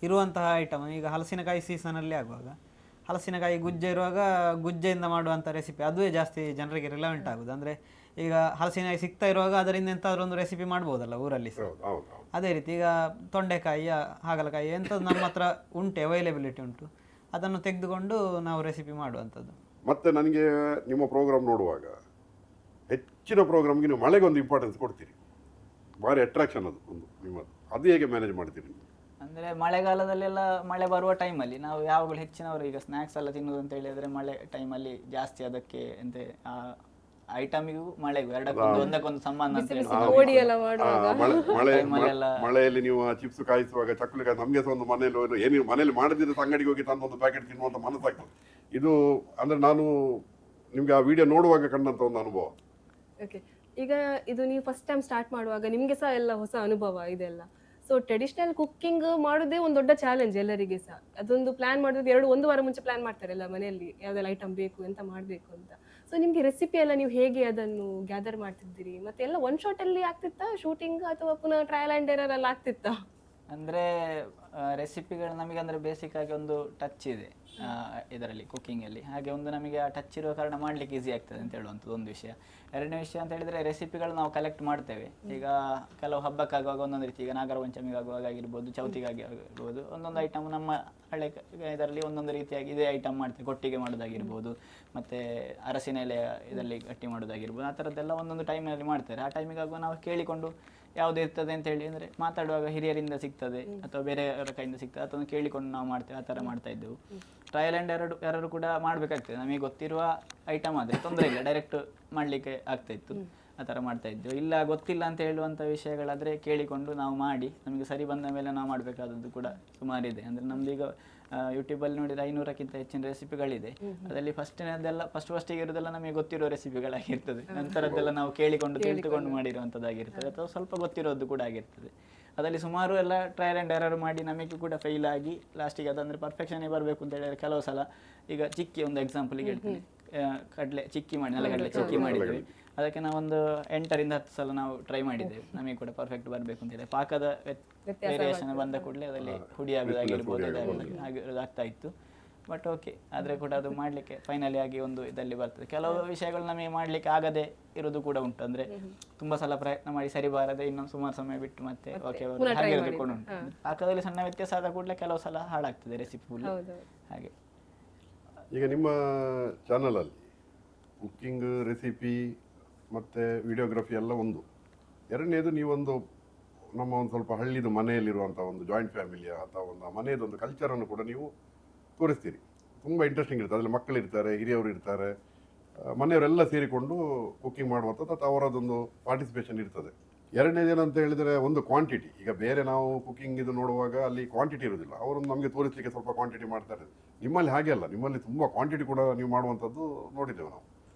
ಇರುವಂತಹ ಐಟಮ್, ಈಗ ಹಲಸಿನಕಾಯಿ ಸೀಸನಲ್ಲಿ ಆಗುವಾಗ ಹಲಸಿನಕಾಯಿ ಗುಜ್ಜೆ ಇರುವಾಗ ಗುಜ್ಜೆಯಿಂದ ಮಾಡುವಂಥ ರೆಸಿಪಿ ಅದುವೇ ಜಾಸ್ತಿ ಜನರಿಗೆ ರಿಲೆವೆಂಟ್ ಆಗೋದು. ಅಂದರೆ ಈಗ ಹಲಸಿನಕಾಯಿ ಸಿಗ್ತಾ ಇರುವಾಗ ಅದರಿಂದ ಎಂಥಾದ್ರೂ ಒಂದು ರೆಸಿಪಿ ಮಾಡ್ಬೋದಲ್ಲ ಊರಲ್ಲಿ ಸಹ. ಅದೇ ರೀತಿ ಈಗ ತೊಂಡೆಕಾಯಿ, ಹಾಗಲಕಾಯಿ ಎಂಥದ್ದು ನಮ್ಮ ಹತ್ರ ಉಂಟು, ಅವೈಲೇಬಿಲಿಟಿ ಉಂಟು, ಅದನ್ನು ತೆಗೆದುಕೊಂಡು ನಾವು ರೆಸಿಪಿ ಮಾಡುವಂಥದ್ದು. ಮತ್ತು ನನಗೆ ನಿಮ್ಮ ಪ್ರೋಗ್ರಾಮ್ ನೋಡುವಾಗ ಹೆಚ್ಚಿನ ಪ್ರೋಗ್ರಾಮ್ಗೆ ನೀವು ಮಳೆಗೊಂದು ಇಂಪಾರ್ಟೆನ್ಸ್ ಕೊಡ್ತೀರಿ, ಭಾರಿ ಅಟ್ರಾಕ್ಷನ್ ಅದು ಒಂದು ನಿಮ್ಮದು. ಅದು ಹೇಗೆ ಮ್ಯಾನೇಜ್ ಮಾಡ್ತೀರಿ? ಅಂದರೆ ಮಳೆಗಾಲದಲ್ಲೆಲ್ಲ ಮಳೆ ಬರುವ ಟೈಮಲ್ಲಿ ನಾವು ಯಾವಾಗಲೂ ಹೆಚ್ಚಿನವರು ಈಗ ಸ್ನ್ಯಾಕ್ಸ್ ಎಲ್ಲ ತಿನ್ನೋದು ಅಂತ ಹೇಳಿದರೆ ಮಳೆ ಟೈಮಲ್ಲಿ ಜಾಸ್ತಿ ಅದಕ್ಕೆ ಎಂತ ಐಟಮಿಗೂ ಮಳೆಗೂ ಎರಡಕ್ಕೊಂದು ಒಂದಕ್ಕೊಂದು ಸಂಬಂಧ ಅಂತ ಮಳೆಯಲ್ಲಿ ನೀವು ಚಿಪ್ಸ್ ಕಾಯಿಸುವಾಗ ಚಕ್ಕುಲಿಕಾಯಿ ನಮಗೆ ಸಹ ಒಂದು ಮನೆಯಲ್ಲಿ ಏನು ಮನೇಲಿ ಮಾಡದಿದ್ರೆ ಅಂಗಡಿಗೆ ಹೋಗಿ ತಂದು ಒಂದು ಪ್ಯಾಕೆಟ್ ತಿನ್ನುವಂಥ ಮನಸ್ಸಾಗ್ತದೆ. ಇದು ಅಂದರೆ ನಾನು ನಿಮ್ಗೆ ಆ ವಿಡಿಯೋ ನೋಡುವಾಗ ಕಂಡಂಥ ಒಂದು ಅನುಭವ. ಓಕೆ, ಈಗ ಇದು ನೀವು ಫಸ್ಟ್ ಟೈಮ್ ಸ್ಟಾರ್ಟ್ ಮಾಡುವಾಗ ನಿಮಗೆ ಸಹ ಎಲ್ಲ ಹೊಸ ಅನುಭವ ಇದೆಲ್ಲ. ಸೊ ಟ್ರೆಡಿಷನಲ್ ಕುಕ್ಕಿಂಗ್ ಮಾಡೋದೇ ಒಂದು ದೊಡ್ಡ ಚಾಲೆಂಜ್ ಎಲ್ಲರಿಗೆ ಸಹ. ಅದೊಂದು ಪ್ಲಾನ್ ಮಾಡೋದು 1 ವಾರ ಮುಂಚೆ ಪ್ಲಾನ್ ಮಾಡ್ತಾರೆ ಎಲ್ಲ ಮನೆಯಲ್ಲಿ, ಯಾವ್ದೆಲ್ಲ ಐಟಮ್ ಬೇಕು, ಎಂತ ಮಾಡಬೇಕು ಅಂತ. ಸೊ ನಿಮಗೆ ರೆಸಿಪಿ ಎಲ್ಲ ನೀವು ಹೇಗೆ ಅದನ್ನು ಗ್ಯಾದರ್ ಮಾಡ್ತಿದ್ದೀರಿ? ಮತ್ತೆ ಎಲ್ಲ ಒನ್ ಶಾಟಲ್ಲಿ ಆಗ್ತಿತ್ತಾ ಶೂಟಿಂಗ್ ಅಥವಾ ಪುನಃ ಟ್ರಯಲ್ ಆ್ಯಂಡ್ ಎರರ್ ಎಲ್ಲ ಆಗ್ತಿತ್ತಾ? ಅಂದರೆ ರೆಸಿಪಿಗಳು ನಮಗೆ ಅಂದರೆ ಬೇಸಿಕ್ ಆಗಿ ಒಂದು ಟಚ್ ಇದೆ ಇದರಲ್ಲಿ ಕುಕ್ಕಿಂಗಲ್ಲಿ. ಹಾಗೆ ಒಂದು ನಮಗೆ ಆ ಟಚ್ ಇರುವ ಕಾರಣ ಮಾಡಲಿಕ್ಕೆ ಈಸಿ ಆಗ್ತದೆ ಅಂತ ಹೇಳುವಂಥದ್ದು ಒಂದು ವಿಷಯ. ಎರಡನೇ ವಿಷಯ ಅಂತ ಹೇಳಿದರೆ ರೆಸಿಪಿಗಳು ನಾವು ಕಲೆಕ್ಟ್ ಮಾಡ್ತೇವೆ. ಈಗ ಕೆಲವು ಹಬ್ಬಕ್ಕಾಗುವಾಗ ಒಂದೊಂದು ರೀತಿ, ಈಗ ನಾಗರ ಪಂಚಮಿಗಾಗುವಾಗ ಆಗಿರ್ಬೋದು, ಚೌತಿಗಾಗಿ ಆಗಿರ್ಬೋದು, ಒಂದೊಂದು ಐಟಮ್ ನಮ್ಮ ಹಳೆ ಇದರಲ್ಲಿ ಒಂದೊಂದು ರೀತಿಯಾಗಿ ಇದೇ ಐಟಮ್ ಮಾಡ್ತೇವೆ. ಕೊಟ್ಟಿಗೆ ಮಾಡೋದಾಗಿರ್ಬೋದು, ಮತ್ತು ಅರಸಿನ ಎಲೆ ಇದರಲ್ಲಿ ಗಟ್ಟಿ ಮಾಡೋದಾಗಿರ್ಬೋದು, ಆ ಥರದ್ದೆಲ್ಲ ಒಂದೊಂದು ಟೈಮಲ್ಲಿ ಮಾಡ್ತಾರೆ. ಆ ಟೈಮಿಗಾಗುವ ನಾವು ಕೇಳಿಕೊಂಡು ಯಾವುದು ಇರ್ತದೆ ಅಂತ ಹೇಳಿ, ಅಂದರೆ ಮಾತಾಡುವಾಗ ಹಿರಿಯರಿಂದ ಸಿಗ್ತದೆ ಅಥವಾ ಬೇರೆಯವರ ಕೈಯಿಂದ ಸಿಗ್ತದೆ, ಅದನ್ನು ಕೇಳಿಕೊಂಡು ನಾವು ಮಾಡ್ತೇವೆ. ಆ ಥರ ಮಾಡ್ತಾ ಇದ್ದೆವು. ಟ್ರಯಲ್ ಆ್ಯಂಡ್ ಎರರ್ ಕೂಡ ಮಾಡಬೇಕಾಗ್ತದೆ. ನಮಗೆ ಗೊತ್ತಿರುವ ಐಟಮ್ ಆದರೆ ತೊಂದರೆ ಇಲ್ಲ, ಡೈರೆಕ್ಟ್ ಮಾಡಲಿಕ್ಕೆ ಆಗ್ತಾಯಿತ್ತು. ಆ ಥರ ಮಾಡ್ತಾ ಇದ್ದೆವು. ಇಲ್ಲ ಗೊತ್ತಿಲ್ಲ ಅಂತ ಹೇಳುವಂಥ ವಿಷಯಗಳಾದರೆ ಕೇಳಿಕೊಂಡು ನಾವು ಮಾಡಿ ನಮಗೆ ಸರಿ ಬಂದ ಮೇಲೆ ನಾವು ಮಾಡಬೇಕಾದದ್ದು ಕೂಡ ಸುಮಾರಿದೆ. ಅಂದರೆ ನಮ್ಮದೀಗ ಯೂಟ್ಯೂಬಲ್ಲಿ ನೋಡಿದರೆ 500ಕ್ಕಿಂತ ಹೆಚ್ಚಿನ ರೆಸಿಪಿಗಳಿದೆ. ಅದರಲ್ಲಿ ಫಸ್ಟಿಗೆ ಇರೋದೆಲ್ಲ ನಮಗೆ ಗೊತ್ತಿರೋ ರೆಸಿಪಿಗಳಾಗಿರ್ತದೆ. ನಂತರದ್ದೆಲ್ಲ ನಾವು ಕೇಳಿಕೊಂಡು ತಿಳಿದುಕೊಂಡು ಮಾಡಿರುವಂಥದ್ದಾಗಿರ್ತದೆ, ಅಥವಾ ಸ್ವಲ್ಪ ಗೊತ್ತಿರೋದು ಕೂಡ ಆಗಿರ್ತದೆ. ಅದರಲ್ಲಿ ಸುಮಾರು ಎಲ್ಲ ಟ್ರಯಲ್ ಆ್ಯಂಡ್ ಎರರ್ ಮಾಡಿ ನಮಗೆ ಕೂಡ ಫೇಲ್ ಆಗಿ ಲಾಸ್ಟಿಗೆ ಅದಂದರೆ ಪರ್ಫೆಕ್ಷನ್ನೇ ಬರಬೇಕು ಅಂತ ಹೇಳಿದರೆ ಕೆಲವು ಸಲ, ಈಗ ಚಿಕ್ಕಿ ಒಂದು ಎಕ್ಸಾಂಪಲಿಗೆ ಹೇಳ್ತೀನಿ, ಕಡಲೆ ಚಿಕ್ಕಿ ಮಾಡಿ ನೆಲಗಡಲೆ ಚಿಕ್ಕಿ ಮಾಡಿದ್ವಿ. ಅದಕ್ಕೆ ನಾವೊಂದು 8ರಿಂದ 10 ಸಲ ನಾವು ಟ್ರೈ ಮಾಡಿದ್ದೇವೆ, ನಮಗೆ ಕೂಡ ಪರ್ಫೆಕ್ಟ್ ಬರಬೇಕು ಅಂತೇಳಿ. ಪಾಕದ ವೇರಿಯೇಷನ್ ಬಂದ ಕೂಡಲೇ ಅದರಲ್ಲಿ ಹುಡಿ ಆಗೋದಾಗಿರ್ಬೋದು, ಅದಾಗ್ತಾ ಇತ್ತು. ಬಟ್ ಓಕೆ, ಆದರೆ ಕೂಡ ಅದು ಮಾಡಲಿಕ್ಕೆ ಫೈನಲಿ ಆಗಿ ಒಂದು ಇದರಲ್ಲಿ ಬರ್ತದೆ. ಕೆಲವು ವಿಷಯಗಳು ನಮಗೆ ಮಾಡಲಿಕ್ಕೆ ಆಗದೆ ಇರೋದು ಕೂಡ ಉಂಟು. ಅಂದರೆ ತುಂಬ ಸಲ ಪ್ರಯತ್ನ ಮಾಡಿ ಸರಿ ಬಾರದೆ ಇನ್ನೊಂದು ಸುಮಾರು ಸಮಯ ಬಿಟ್ಟು ಮತ್ತೆ ಓಕೆ ಹಾಗೆ ಇರೋದು ಕೂಡ ಉಂಟು. ಪಾಕದಲ್ಲಿ ಸಣ್ಣ ವ್ಯತ್ಯಾಸ ಆದ ಕೂಡಲೇ ಕೆಲವು ಸಲ ಹಾಳಾಗ್ತದೆ ರೆಸಿಪಿ ಫುಲ್ ಹಾಗೆ. ಈಗ ನಿಮ್ಮ ಚಾನಲಲ್ಲಿ ಕುಕ್ಕಿಂಗ್ ರೆಸಿಪಿ ಮತ್ತು ವಿಡಿಯೋಗ್ರಫಿ ಎಲ್ಲ ಒಂದು. ಎರಡನೇದು ನೀವೊಂದು ನಮ್ಮ ಒಂದು ಸ್ವಲ್ಪ ಹಳ್ಳಿದು ಮನೆಯಲ್ಲಿರುವಂಥ ಒಂದು ಜಾಯಿಂಟ್ ಫ್ಯಾಮಿಲಿಯ ಅಥವಾ ಒಂದು ಆ ಮನೆಯದೊಂದು ಕಲ್ಚರನ್ನು ಕೂಡ ನೀವು ತೋರಿಸ್ತೀರಿ. ತುಂಬ ಇಂಟ್ರೆಸ್ಟಿಂಗ್ ಇರ್ತದೆ. ಅದರಲ್ಲಿ ಮಕ್ಕಳಿರ್ತಾರೆ, ಹಿರಿಯವರು ಇರ್ತಾರೆ, ಮನೆಯವರೆಲ್ಲ ಸೇರಿಕೊಂಡು ಕುಕ್ಕಿಂಗ್ ಮಾಡುವಂಥದ್ದು ಅಥವಾ ಅವರದೊಂದು ಪಾರ್ಟಿಸಿಪೇಷನ್ ಇರ್ತದೆ. ಎರಡನೇದೇನು ಅಂತ ಹೇಳಿದರೆ ಒಂದು ಕ್ವಾಂಟಿಟಿ. ಈಗ ಬೇರೆ ನಾವು ಕುಕ್ಕಿಂಗ್ ಇದು ನೋಡುವಾಗ ಅಲ್ಲಿ ಕ್ವಾಂಟಿಟಿ ಇರೋದಿಲ್ಲ, ಅವರು ನಮಗೆ ತೋರಿಸಲಿಕ್ಕೆ ಸ್ವಲ್ಪ ಕ್ವಾಂಟಿಟಿ ಮಾಡ್ತಾರೆ. ನಿಮ್ಮಲ್ಲಿ ಹಾಗೆ ಅಲ್ಲ, ನಿಮ್ಮಲ್ಲಿ ತುಂಬ ಕ್ವಾಂಟಿಟಿ ಕೂಡ ನೀವು ಮಾಡುವಂಥದ್ದು ನೋಡಿದ್ದೇವೆ ನಾವು.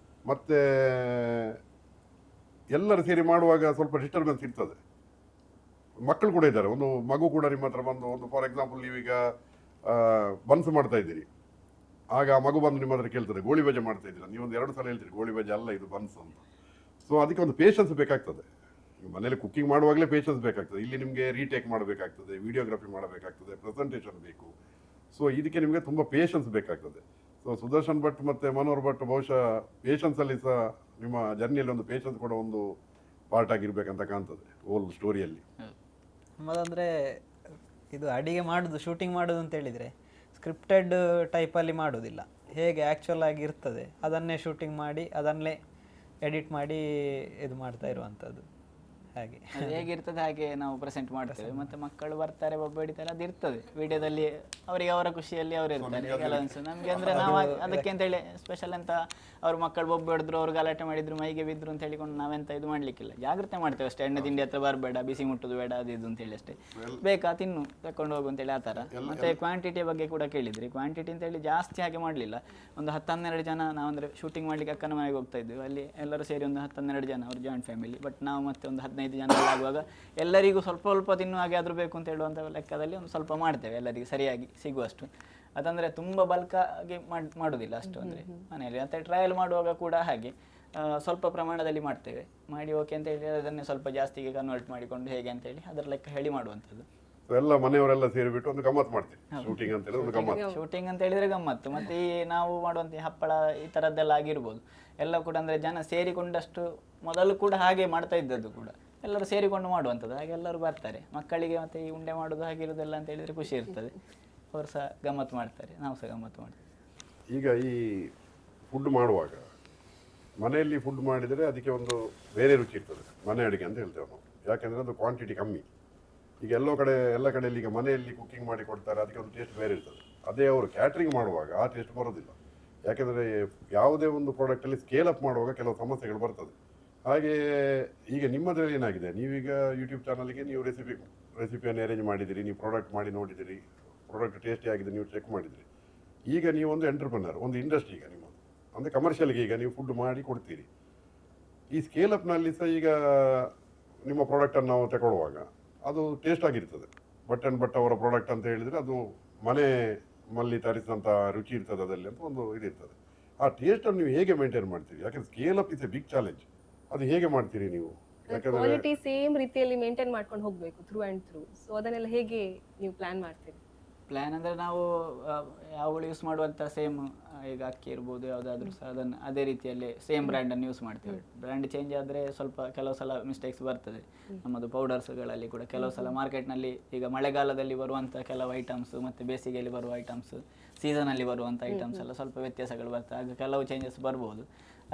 ಮತ್ತು ಎಲ್ಲರೂ ಸೇರಿ ಮಾಡುವಾಗ ಸ್ವಲ್ಪ ಡಿಸ್ಟರ್ಬೆನ್ಸ್ ಇರ್ತದೆ. ಮಕ್ಕಳು ಕೂಡ ಇದ್ದಾರೆ, ಒಂದು ಮಗು ಕೂಡ ನಿಮ್ಮ ಹತ್ರ ಬಂದು ಒಂದು ಫಾರ್ ಎಕ್ಸಾಂಪಲ್ ನೀವೀಗ ಬನ್ಸ್ ಮಾಡ್ತಾ ಇದ್ದೀರಿ, ಆಗ ಆ ಮಗು ಬಂದು ನಿಮ್ಮ ಹತ್ರ ಕೇಳ್ತದೆ ಗೋಳಿ ಬಜೆ ಮಾಡ್ತಾ ಇದ್ದೀರಾ, ನೀವೊಂದು 2 ಸಲ ಹೇಳ್ತೀರಿ ಗೋಳಿ ಬಜೆ ಅಲ್ಲ ಇದು ಬನ್ಸ್ ಅಂತ. ಸೊ ಅದಕ್ಕೆ ಒಂದು ಪೇಷನ್ಸ್ ಬೇಕಾಗ್ತದೆ. ಮನೇಲಿ ಕುಕ್ಕಿಂಗ್ ಮಾಡುವಾಗಲೇ ಪೇಷನ್ಸ್ ಬೇಕಾಗ್ತದೆ. ಇಲ್ಲಿ ನಿಮಗೆ ರೀಟೇಕ್ ಮಾಡಬೇಕಾಗ್ತದೆ, ವಿಡಿಯೋಗ್ರಫಿ ಮಾಡಬೇಕಾಗ್ತದೆ, ಪ್ರೆಸೆಂಟೇಷನ್ ಬೇಕು. ಸೊ ಇದಕ್ಕೆ ನಿಮಗೆ ತುಂಬ ಪೇಷನ್ಸ್ ಬೇಕಾಗ್ತದೆ. ಸೊ ಸುದರ್ಶನ್ ಭಟ್ ಮತ್ತು ಮನೋಹರ್ ಭಟ್ ಬಹುಶಃ ಪೇಷನ್ಸಲ್ಲಿ ಸಹ ನಿಮ್ಮ ಜರ್ನಿಯಲ್ಲಿ ಒಂದು ಪೇಷನ್ಸ್ ಕೂಡ ಒಂದು ಪಾರ್ಟ್ ಆಗಿರ್ಬೇಕಂತ ಕಾಣ್ತದೆ ಹೋಲ್ ಸ್ಟೋರಿಯಲ್ಲಿ. ನಮ್ಮದಂದರೆ ಇದು ಅಡಿಗೆ ಮಾಡೋದು, ಶೂಟಿಂಗ್ ಮಾಡೋದು ಅಂತ ಹೇಳಿದರೆ ಸ್ಕ್ರಿಪ್ಟೆಡ್ ಟೈಪಲ್ಲಿ ಮಾಡೋದಿಲ್ಲ. ಹೇಗೆ ಆ್ಯಕ್ಚುಲ್ ಆಗಿ ಇರ್ತದೆ ಅದನ್ನೇ ಶೂಟಿಂಗ್ ಮಾಡಿ ಅದನ್ನೇ ಎಡಿಟ್ ಮಾಡಿ ಇದು ಮಾಡ್ತಾ ಇರುವಂಥದ್ದು. ಹಾಗೆ ಅದು ಹೇಗಿರ್ತದೆ ಹಾಗೆ ನಾವು ಪ್ರೆಸೆಂಟ್ ಮಾಡ್ತೇವೆ. ಮತ್ತು ಮಕ್ಕಳು ಬರ್ತಾರೆ, ಒಬ್ಬ ಹಿಡಿತಾರೆ, ಅದು ಇರ್ತದೆ ವಿಡಿಯೋದಲ್ಲಿ. ಅವರಿಗೆ ಅವರ ಖುಷಿಯಲ್ಲಿ ಅವರು ಇರ್ತಾರೆ. ಕೆಲವೊಂದು ನಮಗೆ ಅಂದರೆ ನಾವು ಅದಕ್ಕೆ ಅಂತೇಳಿ ಸ್ಪೆಷಲ್ ಅಂತ ಅವ್ರ ಮಕ್ಕಳು ಬೊಬ್ಬೆ ಹೊಡೆದ್ರು, ಅವ್ರು ಗಲಾಟೆ ಮಾಡಿದ್ರು, ಮೈಗೆ ಬಿದ್ದರು ಅಂತ ಹೇಳಿಕೊಂಡು ನಾವೆಂತ ಇದು ಮಾಡಲಿಕ್ಕಿಲ್ಲ. ಜಾಗ್ರತೆ ಮಾಡ್ತೇವೆ ಅಷ್ಟೇ. ಎಣ್ಣೆ ತಿಂಡಿ ಹತ್ರ ಬರಬೇಡ, ಬಿಸಿ ಮುಟ್ಟೋದು ಬೇಡ, ಅದು ಇದು ಅಂತೇಳಿ ಅಷ್ಟೇ. ಬೇಕಾ ತಿನ್ನು ತಗೊಂಡು ಹೋಗು ಅಂತೇಳಿ ಆ ಥರ. ಮತ್ತು ಕ್ವಾಂಟಿಟಿಯ ಬಗ್ಗೆ ಕೂಡ ಕೇಳಿದ್ರಿ. ಕ್ವಾಂಟಿಟಿ ಅಂತೇಳಿ ಜಾಸ್ತಿ ಹಾಗೆ ಮಾಡಲಿಲ್ಲ. ಒಂದು 10-12 ಜನ ನಾವಂದರೆ ಶೂಟಿಂಗ್ ಮಾಡಲಿಕ್ಕೆ ಅಕ್ಕನ ಮನೆಗೆ ಹೋಗ್ತಾ ಇದ್ವಿ. ಅಲ್ಲಿ ಎಲ್ಲರೂ ಸೇರಿ ಒಂದು 10-12 ಜನ, ಅವ್ರ ಜಾಯಿಂಟ್ ಫ್ಯಾಮಿಲಿ. ಬಟ್ ನಾವು ಮತ್ತೆ ಒಂದು 15 ಜನ ಆಗುವಾಗ ಎಲ್ಲರಿಗೂ ಸ್ವಲ್ಪ ಸ್ವಲ್ಪ ತಿನ್ನುವ ಹಾಗೆ ಆದರೂ ಬೇಕು ಅಂತ ಹೇಳುವಂಥ ಲೆಕ್ಕದಲ್ಲಿ ಒಂದು ಸ್ವಲ್ಪ ಮಾಡ್ತೇವೆ, ಎಲ್ಲರಿಗೆ ಸರಿಯಾಗಿ ಸಿಗುವಷ್ಟು. ಅದಂದರೆ ತುಂಬ ಬಲ್ಕಾಗಿ ಮಾಡೋದಿಲ್ಲ ಅಷ್ಟು ಅಂದರೆ ಮನೆಯಲ್ಲಿ. ಮತ್ತು ಟ್ರಯಲ್ ಮಾಡುವಾಗ ಕೂಡ ಹಾಗೆ ಸ್ವಲ್ಪ ಪ್ರಮಾಣದಲ್ಲಿ ಮಾಡ್ತೇವೆ. ಮಾಡಿ ಓಕೆ ಅಂತ ಹೇಳಿ ಅದನ್ನೇ ಸ್ವಲ್ಪ ಜಾಸ್ತಿಗೆ ಕನ್ವರ್ಟ್ ಮಾಡಿಕೊಂಡು ಹೇಗೆ ಅಂತೇಳಿ ಅದರ ಲೆಕ್ಕ ಹೇಳಿ ಮಾಡುವಂಥದ್ದು. ಎಲ್ಲ ಮನೆಯವರೆಲ್ಲ ಸೇರಿಬಿಟ್ಟು ಒಂದು ಗಮ್ಮತ್ತು ಮಾಡ್ತೀವಿ. ಶೂಟಿಂಗ್ ಅಂತ ಹೇಳಿದ್ರೆ ಒಂದು ಗಮ್ಮತ್ತು. ಶೂಟಿಂಗ್ ಅಂತ ಹೇಳಿದರೆ ಗಮ್ಮತ್ತು. ಮತ್ತು ಈ ನಾವು ಮಾಡುವಂಥ ಹಪ್ಪಳ ಈ ಥರದ್ದೆಲ್ಲ ಆಗಿರ್ಬೋದು ಎಲ್ಲ ಕೂಡ ಅಂದರೆ ಜನ ಸೇರಿಕೊಂಡಷ್ಟು ಮೊದಲು ಕೂಡ ಹಾಗೆ ಮಾಡ್ತಾ ಇದ್ದದ್ದು ಕೂಡ ಎಲ್ಲರೂ ಸೇರಿಕೊಂಡು ಮಾಡುವಂಥದ್ದು. ಹಾಗೆ ಎಲ್ಲರೂ ಬರ್ತಾರೆ. ಮಕ್ಕಳಿಗೆ ಮತ್ತು ಈ ಉಂಡೆ ಮಾಡೋದು ಹಾಗಿರೋದೆಲ್ಲ ಅಂತ ಹೇಳಿದರೆ ಖುಷಿ ಇರ್ತದೆ. ಅವರು ಸಹ ಗಮ್ಮತ್ತು ಮಾಡ್ತಾರೆ, ನಾವು ಸಹ ಗಮ್ಮತ್ತು ಮಾಡ್ತೇವೆ. ಈಗ ಈ ಫುಡ್ ಮಾಡುವಾಗ ಮನೆಯಲ್ಲಿ ಫುಡ್ ಮಾಡಿದರೆ ಅದಕ್ಕೆ ಒಂದು ಬೇರೆ ರುಚಿ ಇರ್ತದೆ, ಮನೆ ಅಡುಗೆ ಅಂತ ಹೇಳ್ತೇವೆ ನಾವು. ಯಾಕೆಂದರೆ ಅದು ಕ್ವಾಂಟಿಟಿ ಕಮ್ಮಿ. ಈಗ ಎಲ್ಲ ಕಡೆಯಲ್ಲಿ ಈಗ ಮನೆಯಲ್ಲಿ ಕುಕ್ಕಿಂಗ್ ಮಾಡಿ ಕೊಡ್ತಾರೆ, ಅದಕ್ಕೆ ಒಂದು ಟೇಸ್ಟ್ ಬೇರೆ ಇರ್ತದೆ. ಅದೇ ಅವರು ಕ್ಯಾಟ್ರಿಂಗ್ ಮಾಡುವಾಗ ಆ ಟೇಸ್ಟ್ ಬರೋದಿಲ್ಲ. ಯಾಕೆಂದರೆ ಯಾವುದೇ ಒಂದು ಪ್ರಾಡಕ್ಟಲ್ಲಿ ಸ್ಕೇಲ್ ಅಪ್ ಮಾಡುವಾಗ ಕೆಲವು ಸಮಸ್ಯೆಗಳು ಬರ್ತದೆ. ಹಾಗೆ ಈಗ ನಿಮ್ಮದ್ರಲ್ಲಿ ಏನಾಗಿದೆ, ನೀವೀಗ ಯೂಟ್ಯೂಬ್ ಚಾನಲ್ಗೆ ನೀವು ರೆಸಿಪಿಯನ್ನು ಅರೇಂಜ್ ಮಾಡಿದ್ದೀರಿ, ನೀವು ಪ್ರಾಡಕ್ಟ್ ಮಾಡಿ ನೋಡಿದ್ದೀರಿ, ಪ್ರಾಡಕ್ಟ್ ಟೇಸ್ಟಿ ಆಗಿದೆ, ನೀವು ಚೆಕ್ ಮಾಡಿದ್ದೀರಿ. ಈಗ ನೀವೊಂದು ಎಂಟರ್ಪ್ರನರ್, ಒಂದು ಇಂಡಸ್ಟ್ರಿ ಈಗ ನಿಮ್ಮದು, ಅಂದರೆ ಕಮರ್ಷಿಯಲ್ಗೆ ಈಗ ನೀವು ಫುಡ್ ಮಾಡಿ ಕೊಡ್ತೀರಿ. ಈ ಸ್ಕೇಲ್ ಅಪ್ನಲ್ಲಿ ಸಹ ಈಗ ನಿಮ್ಮ ಪ್ರಾಡಕ್ಟನ್ನು ನಾವು ತಗೊಳ್ಳುವಾಗ ಅದು ಟೇಸ್ಟ್ ಆಗಿರ್ತದೆ. ಬಟ್ ಅವರ ಪ್ರಾಡಕ್ಟ್ ಅಂತ ಹೇಳಿದರೆ ಅದು ಮನೆಯಲ್ಲಿ ತರಿಸಿದಂಥ ರುಚಿ ಇರ್ತದೆ ಅದರಲ್ಲಿ ಅಂತ ಒಂದು ಇದಿರ್ತದೆ. ಆ ಟೇಸ್ಟನ್ನು ನೀವು ಹೇಗೆ ಮೇಂಟೈನ್ ಮಾಡ್ತೀರಿ? ಯಾಕಂದರೆ scale up is a big challenge. ಅದು ಹೇಗೆ ಮಾಡ್ತೀರಿ ನೀವು? ಯಾಕಂದರೆ ಕ್ವಾಲಿಟಿ ಸೇಮ್ ರೀತಿಯಲ್ಲಿ ಮೇಂಟೈನ್ ಮಾಡ್ಕೊಂಡು ಹೋಗಬೇಕು ಥ್ರೂ ಆ್ಯಂಡ್ ಥ್ರೂ. ಸೊ ಅದನ್ನೆಲ್ಲ ಹೇಗೆ ನೀವು ಪ್ಲಾನ್ ಮಾಡ್ತೀರಿ? ಪ್ಲ್ಯಾನ್ ಅಂದರೆ ನಾವು ಯಾವಾಗಲೂ ಯೂಸ್ ಮಾಡುವಂಥ ಸೇಮ್, ಈಗ ಅಕ್ಕಿ ಇರ್ಬೋದು ಯಾವುದಾದ್ರೂ ಸಹ ಅದನ್ನು ಅದೇ ರೀತಿಯಲ್ಲಿ ಸೇಮ್ ಬ್ರ್ಯಾಂಡನ್ನು ಯೂಸ್ ಮಾಡ್ತೇವೆ. ಬ್ರ್ಯಾಂಡ್ ಚೇಂಜ್ ಆದರೆ ಸ್ವಲ್ಪ ಕೆಲವು ಸಲ ಮಿಸ್ಟೇಕ್ಸ್ ಬರ್ತದೆ. ನಮ್ಮದು ಪೌಡರ್ಸ್ಗಳಲ್ಲಿ ಕೂಡ ಕೆಲವು ಸಲ ಮಾರ್ಕೆಟ್ನಲ್ಲಿ ಈಗ ಮಳೆಗಾಲದಲ್ಲಿ ಬರುವಂಥ ಕೆಲವು ಐಟಮ್ಸ್ ಮತ್ತು ಬೇಸಿಗೆಯಲ್ಲಿ ಬರುವ ಐಟಮ್ಸ್, ಸೀಸನಲ್ಲಿ ಬರುವಂಥ ಐಟಮ್ಸ್ ಎಲ್ಲ ಸ್ವಲ್ಪ ವ್ಯತ್ಯಾಸಗಳು ಬರ್ತವೆ. ಆಗ ಕೆಲವು ಚೇಂಜಸ್ ಬರ್ಬೋದು.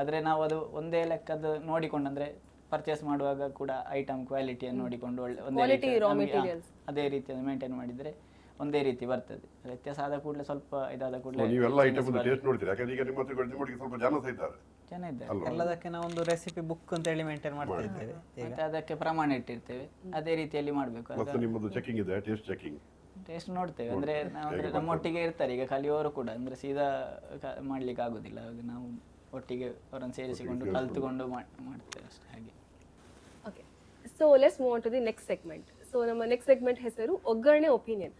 ಆದರೆ ನಾವು ಅದು ಒಂದೇ ಲೆಕ್ಕದ ನೋಡಿಕೊಂಡು, ಅಂದರೆ ಪರ್ಚೇಸ್ ಮಾಡುವಾಗ ಕೂಡ ಐಟಮ್ ಕ್ವಾಲಿಟಿಯನ್ನು ನೋಡಿಕೊಂಡು ಅದೇ ರೀತಿಯನ್ನು ಮೇಂಟೈನ್ ಮಾಡಿದರೆ ಒಂದೇ ರೀತಿ ಬರ್ತದೆ. ವ್ಯತ್ಯಾಸ ಆದ ಕೂಡಲೇ ಸ್ವಲ್ಪ ಇದಾದ ಕೂಡಲೇ ನೀವೆಲ್ಲ ಐಟಮ್ ಟೇಸ್ಟ್ ನೋಡ್ತೀರಿ. ಯಾಕಂದ್ರೆ ಈಗ ನಿಮ್ಮ ಹತ್ರ ಸ್ವಲ್ಪ ಜನ ಸಹ ಇದ್ದಾರೆ. ಜನ ಇದ್ದಾರೆ. ಎಲ್ಲದಕ್ಕೆ ನಾವು ಒಂದು ರೆಸಿಪಿ ಬುಕ್ ಅಂತ ಹೇಳಿ ಮೇಂಟೈನ್ ಮಾಡ್ತಾ ಇದ್ದೇವೆ. ಮತ್ತೆ ಅದಕ್ಕೆ ಪ್ರಮಾಣ ಇಟ್ಟಿರ್ತೇವೆ, ಅದೇ ರೀತಿಯಲ್ಲಿ ಮಾಡಬೇಕು. ಮತ್ತೆ ನಿಮ್ಮದು ಚೆಕಿಂಗ್ ಇದೆ, ಟೇಸ್ಟ್ ಚೆಕಿಂಗ್, ಟೇಸ್ಟ್ ನೋಡ್ತೇವೆ. ಅಂದರೆ ನಾವು ನಮ್ಮೊಟ್ಟಿಗೆ ಇರ್ತಾರೆ ಈಗ ಕಲಿಯೋರು ಕೂಡ, ಅಂದರೆ ಸೀದಾ ಮಾಡ್ಲಿಕ್ಕೆ ಆಗೋದಿಲ್ಲ. ಆಗ ನಾವು ಒಟ್ಟಿಗೆ ಅವರನ್ನು ಸೇರಿಸಿಕೊಂಡು ಕಲ್ತುಕೊಂಡು ಮಾಡ್ತೇವೆ ಅಷ್ಟೇ. ಹಾಗೆ okay, so let's move on to the next segment. So ನಮ್ಮ ನೆಕ್ಸ್ಟ್ ಸೆಗ್ಮೆಂಟ್ ಹೆಸರು ಒಗ್ಗರಣೆ ಒಪಿನಿಯನ್.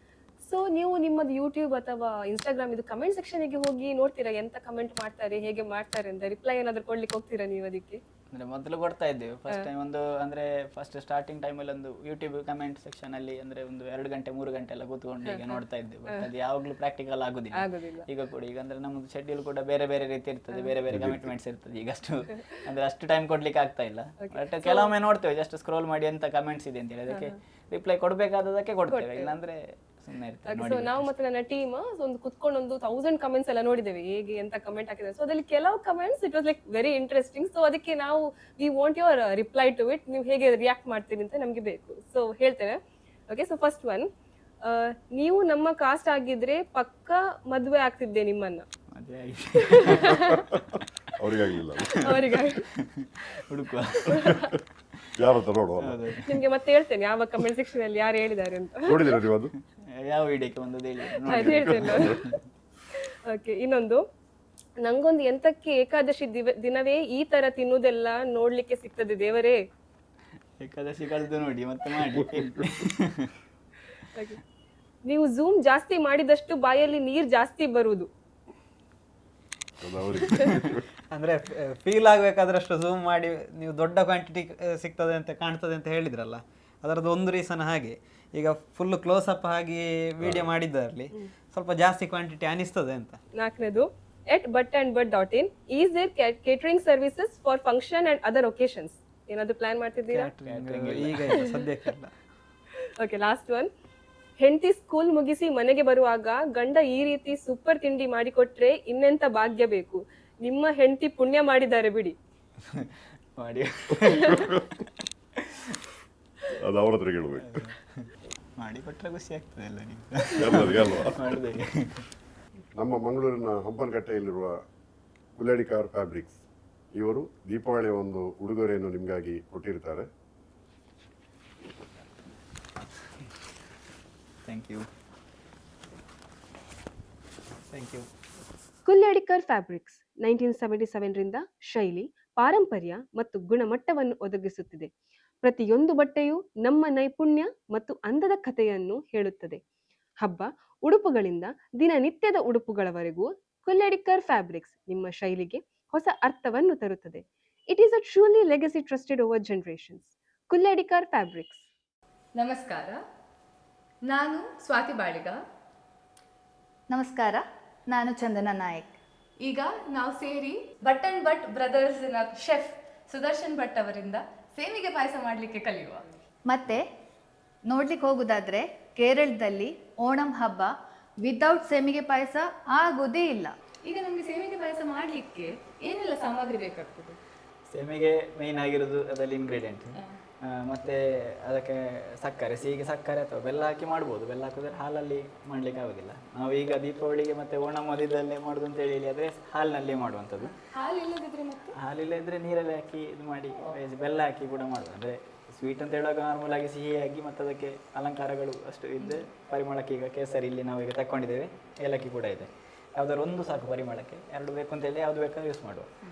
ಸೊ ನೀವು ನಿಮ್ಮದು ಯೂಟ್ಯೂಬ್ ಅಥವಾ ಇನ್ಸ್ಟಾಗ್ರಾಮ್ ಇದು ಕಮೆಂಟ್ ಸೆಕ್ಷನ್ಗೆ ಹೋಗಿ ನೋಡ್ತೀರಾ ಎಂತ ಕಮೆಂಟ್ ಮಾಡ್ತಾರೆ, ಹೇಗೆ ಮಾಡ್ತಾರೆ ಅಂತ? ರಿಪ್ಲೈ ಏನಾದರೂ ಕೊಡ್ಲಿಕ್ಕೆ ಹೋಗ್ತೀರಾ ನೀವು ಅದಕ್ಕೆ? ಅಂದರೆ ಮೊದಲು ಕೊಡ್ತಾ ಇದ್ದೇವೆ. ಫಸ್ಟ್ ಟೈಮ್ ಒಂದು ಅಂದರೆ ಫಸ್ಟ್ ಸ್ಟಾರ್ಟಿಂಗ್ ಟೈಮಲ್ಲಿ ಒಂದು ಯೂಟ್ಯೂಬ್ ಕಮೆಂಟ್ ಸೆಕ್ಷನಲ್ಲಿ ಅಂದರೆ ಒಂದು 2 ಗಂಟೆ 3 ಗಂಟೆ ಎಲ್ಲ ಕೂತ್ಕೊಂಡು ಈಗ ನೋಡ್ತಾ ಇದ್ದೇವೆ. ಬಟ್ ಅದು ಯಾವಾಗಲೂ ಪ್ರಾಕ್ಟಿಕಲ್ ಆಗೋದಿಲ್ಲ ಈಗ ಕೂಡ. ಈಗ ಅಂದರೆ ನಮ್ಮದು ಶೆಡ್ಯೂಲ್ ಕೂಡ ಬೇರೆ ಬೇರೆ ರೀತಿ ಇರ್ತದೆ, ಬೇರೆ ಬೇರೆ ಕಮಿಟ್ಮೆಂಟ್ಸ್ ಇರ್ತದೆ. ಈಗ ಅಂದರೆ ಅಷ್ಟು ಟೈಮ್ ಕೊಡ್ಲಿಕ್ಕೆ ಆಗ್ತಾ ಇಲ್ಲ. ಬಟ್ ಕೆಲವೊಮ್ಮೆ ನೋಡ್ತೇವೆ, ಜಸ್ಟ್ ಸ್ಕ್ರೋಲ್ ಮಾಡಿ ಎಂತ ಕಮೆಂಟ್ಸ್ ಇದೆ ಅಂತೇಳಿ ಅದಕ್ಕೆ ರಿಪ್ಲೈ ಕೊಡಬೇಕಾದದಕ್ಕೆ ಕೊಡ್ತೇವೆ. ಇಲ್ಲಾಂದರೆ ಸುಮ್ಮನೆ ಇರ್ತಾರೆ ಸೊ ನಾವು ಮತ್ತೆ ನನ್ನ ಟೀಮ್ ಒಂದು ಕುತ್ಕೊಂಡು ಒಂದು 1000 ಕಮೆಂಟ್ಸ್ ಎಲ್ಲ ನೋಡಿದ್ದೇವೆ ಹೇಗೆ ಎಂತ ಕಮೆಂಟ್ ಹಾಕಿದ್ದಾರೆ. ಸೊ ಅದ್ರಲ್ಲಿ ಕೆಲವು comments it was like very interesting. So ಅದಕ್ಕೆ ನಾವು we want your reply to it. ನೀವು ಹೇಗೆ ರಿಯಾಕ್ಟ್ ಮಾಡ್ತೀರಿ ಅಂತ ನಮಗೆ ಬೇಕು. ಸೊ ಹೇಳ್ತೇನೆ. ಓಕೆ, ಸೊ ಫಸ್ಟ್ ಒನ್, ನೀವು ನಮ್ಮ ಕಾಸ್ಟ್ ಆಗಿದ್ರೆ ಪಕ್ಕ ಮದುವೆ ಆಗ್ತಿದ್ದೆ ನಿಮ್ಮನ್ನ. ಮದುವೆ ಆಗಿ ಅವರಿಗಾಗಲಿಲ್ಲ ಅವರಿಗಾಗಿ ಹುಡುಕುವ. ಯಾರ ಹತ್ರ ನೋಡುವ ನಿಮ್ಗೆ ಮತ್ತೆ ಹೇಳ್ತೇನೆ ಯಾವ ಕಮೆಂಟ್ ಸೆಕ್ಷನ್ ಅಲ್ಲಿ ಯಾರು ಹೇಳಿದ್ದಾರೆ ಅಂತ. ನೋಡಿದಿರ ನೀವು ಅದು? ಯಾವ ವಿಡಿಯೋಕ್ಕೆ ಬಂದದ್ದು ಹೇಳಿ. ಅದು ಹೇಳ್ತೇನೆ. ಓಕೆ, ಇನ್ನೊಂದು, ನಂಗೊಂದು ಎಂತಕ್ಕೆ ಏಕಾದಶಿ ದಿನವೇ ಈ ತರ ತಿನ್ನುವುದೆಲ್ಲ ನೋಡ್ಲಿಕ್ಕೆ ಸಿಗ್ತದೆ ದೇವರೇ. ಏಕಾದಶಿ ಕಳೆದು ನೋಡಿ ಮತ್ತೆ ಮಾಡಿ. Okay. ನೀವು ಝೂಮ್ ಜಾಸ್ತಿ ಮಾಡಿದಷ್ಟು ಬಾಯಲ್ಲಿ ನೀರ್ ಜಾಸ್ತಿ ಬರುವುದು. ಅದು ಅವರಿಗೆ. ಅಂದ್ರೆ ಫೀಲ್ ಆಗ್ಬೇಕಾದ್ರಷ್ಟು ಝೂಮ್ ಮಾಡಿ ನೀವು ದೊಡ್ಡ ಕ್ವಾಂಟಿಟಿ ಸಿಗ್ತದೆ ಅಂತ ಕಾಣ್ತದೆ ಅಂತ ಹೇಳಿದ್ರಲ್ಲ, ಅದರದ್ದು ಒಂದು ರೀಸನ್ ಹಾಗೆ. ಈಗ ಫುಲ್ ಕ್ಲೋಸ್ ಅಪ್ ಆಗಿ ವಿಡಿಯೋ ಮಾಡಿದ್ದರಲ್ಲಿ ಸ್ವಲ್ಪ ಜಾಸ್ತಿ ಕ್ವಾಂಟಿಟಿ ಅನಿಸ್ತದೆ ಅಂತ. ನಾಲ್ಕನೇದು, @but&but.in is there catering services for function and other occasions. ಏನಾದ್ರು ಪ್ಲಾನ್ ಮಾಡ್ತಿದ್ದೀರಾ? ಈಗ ಇಲ್ಲ, ಸದ್ಯಕ್ಕಿಲ್ಲ. ಓಕೆ, ಲಾಸ್ಟ್ ಒನ್, ಹೆಂಡತಿ ಸ್ಕೂಲ್ ಮುಗಿಸಿ ಮನೆಗೆ ಬರುವಾಗ ಗಂಡ ಈ ರೀತಿ ಸೂಪರ್ ತಿಂಡಿ ಮಾಡಿಕೊಟ್ರೆ ಇನ್ನೆಂತ ಭಾಗ್ಯ ಬೇಕು. ನಿಮ್ಮ ಹೆಂಡತಿ ಪುಣ್ಯ ಮಾಡಿದ್ದಾರೆ ಬಿಡಿ. ಮಾಡಿ ಅದು ಅವ್ರ ಹತ್ರ ಕೇಳಬೇಕು. ಮಾಡಿ ಕೊಟ್ಟರೆ ಖುಷಿ ಆಗ್ತದೆ ಎಲ್ಲ ನೀವು ಎಲ್ಲರಿಗೆ ಅಲ್ವಾ? ಮಾಡಿದೆ. ನಮ್ಮ ಮಂಗಳೂರಿನ ಹಂಪನಕಟ್ಟೆಯಲ್ಲಿರುವ ಕುಲ್ಯಾಡಿಕಾರ್ ಫ್ಯಾಬ್ರಿಕ್ಸ್ ಇವರು ದೀಪಾವಳಿಯ ಒಂದು ಉಡುಗೊರೆಯನ್ನು ನಿಮಗಾಗಿ ಕೊಟ್ಟಿರ್ತಾರೆ. Thank you. Thank you. Kulyadikar fabrics 1977 ರಿಂದ ಶೈಲಿ, ಪಾರಂಪರ್ಯ ಮತ್ತು ಗುಣಮಟ್ಟವನ್ನು ಒದಗಿಸುತ್ತಿದೆ. ಪ್ರತಿಯೊಂದು ಬಟ್ಟೆಯು ನಮ್ಮ ನೈಪುಣ್ಯ ಮತ್ತು ಅಂದದ ಕಥೆಯನ್ನು ಹೇಳುತ್ತದೆ. ಹಬ್ಬ ಉಡುಪುಗಳಿಂದ ದಿನನಿತ್ಯದ ಉಡುಪುಗಳವರೆಗೂ ಕುಲ್ಯಾಡಿಕರ್ ಫ್ಯಾಬ್ರಿಕ್ಸ್ ನಿಮ್ಮ ಶೈಲಿಗೆ ಹೊಸ ಅರ್ಥವನ್ನು ತರುತ್ತದೆ. It is a truly legacy trusted over generations. Kulyadikar fabrics. ನಮಸ್ಕಾರ, ನಾನು ಸ್ವಾತಿ ಬಾಳಿಗ. ನಮಸ್ಕಾರ, ನಾನು ಚಂದನ ನಾಯಕ್. ಈಗ ನಾವು ಸೇರಿ ಬಟ್ ಅಂಡ್ ಬಟ್ ಬ್ರದರ್ಸ್ನ ಶೆಫ್ ಸುದರ್ಶನ್ ಭಟ್ ಅವರಿಂದ ಸೇಮಿಗೆ ಪಾಯಸ ಮಾಡಲಿಕ್ಕೆ ಕಲಿಯುವ. ಮತ್ತೆ ನೋಡ್ಲಿಕ್ಕೆ ಹೋಗುದಾದ್ರೆ ಕೇರಳದಲ್ಲಿ ಓಣಂ ಹಬ್ಬ ವಿತೌಟ್ ಸೇಮಿಗೆ ಪಾಯಸ ಆಗೋದೇ ಇಲ್ಲ. ಈಗ ನಮಗೆ ಸೇಮಿಗೆ ಪಾಯಸ ಮಾಡಲಿಕ್ಕೆ ಏನೆಲ್ಲ ಸಾಮಗ್ರಿ ಬೇಕಾಗ್ತದೆ? ಸೇಮಿಗೆ ಮೇಯ್ನ್ ಆಗಿರೋದು ಅದರಲ್ಲಿ ಇಂಗ್ರೀಡಿಯೆಂಟ್, ಮತ್ತು ಅದಕ್ಕೆ ಸಕ್ಕರೆ, ಸಿಹಿಗೆ ಸಕ್ಕರೆ ಅಥವಾ ಬೆಲ್ಲ ಹಾಕಿ ಮಾಡ್ಬೋದು. ಬೆಲ್ಲ ಹಾಕಿದ್ರೆ ಹಾಲಲ್ಲಿ ಮಾಡಲಿಕ್ಕೆ ಆಗೋದಿಲ್ಲ. ನಾವು ಈಗ ದೀಪಾವಳಿಗೆ ಮತ್ತು ಓಣಂ ಮಧ್ಯದಲ್ಲೇ ಮಾಡೋದು ಅಂತ ಹೇಳಿ ಆದರೆ ಹಾಲಿನಲ್ಲಿ ಮಾಡುವಂಥದ್ದು. ಹಾಲು ಇಲ್ಲದಿದ್ರೆ ಮತ್ತೆ ಹಾಲಿಲ್ಲ ಇದ್ದರೆ ನೀರಲ್ಲಿ ಹಾಕಿ ಇದು ಮಾಡಿ ಬೆಲ್ಲ ಹಾಕಿ ಕೂಡ ಮಾಡೋದು. ಅಂದರೆ ಸ್ವೀಟ್ ಅಂತ ಹೇಳುವಾಗ ನಾರ್ಮಲ್ ಆಗಿ ಸಿಹಿಯಾಗಿ ಮತ್ತು ಅದಕ್ಕೆ ಅಲಂಕಾರಗಳು ಅಷ್ಟು ಇದ್ದರೆ ಪರಿಮಳಕ್ಕೆ ಈಗ ಕೇಸರಿ ಇಲ್ಲಿ ನಾವು ಈಗ ತಗೊಂಡಿದ್ದೇವೆ, ಏಲಕ್ಕಿ ಕೂಡ ಇದೆ. ಯಾವುದಾದ್ರು ಒಂದು ಸಾಕು ಪರಿಮಳಕ್ಕೆ, ಎರಡು ಬೇಕು ಅಂತೇಳಿ ಯಾವುದು ಬೇಕಾದ್ರೂ ಯೂಸ್ ಮಾಡುವ.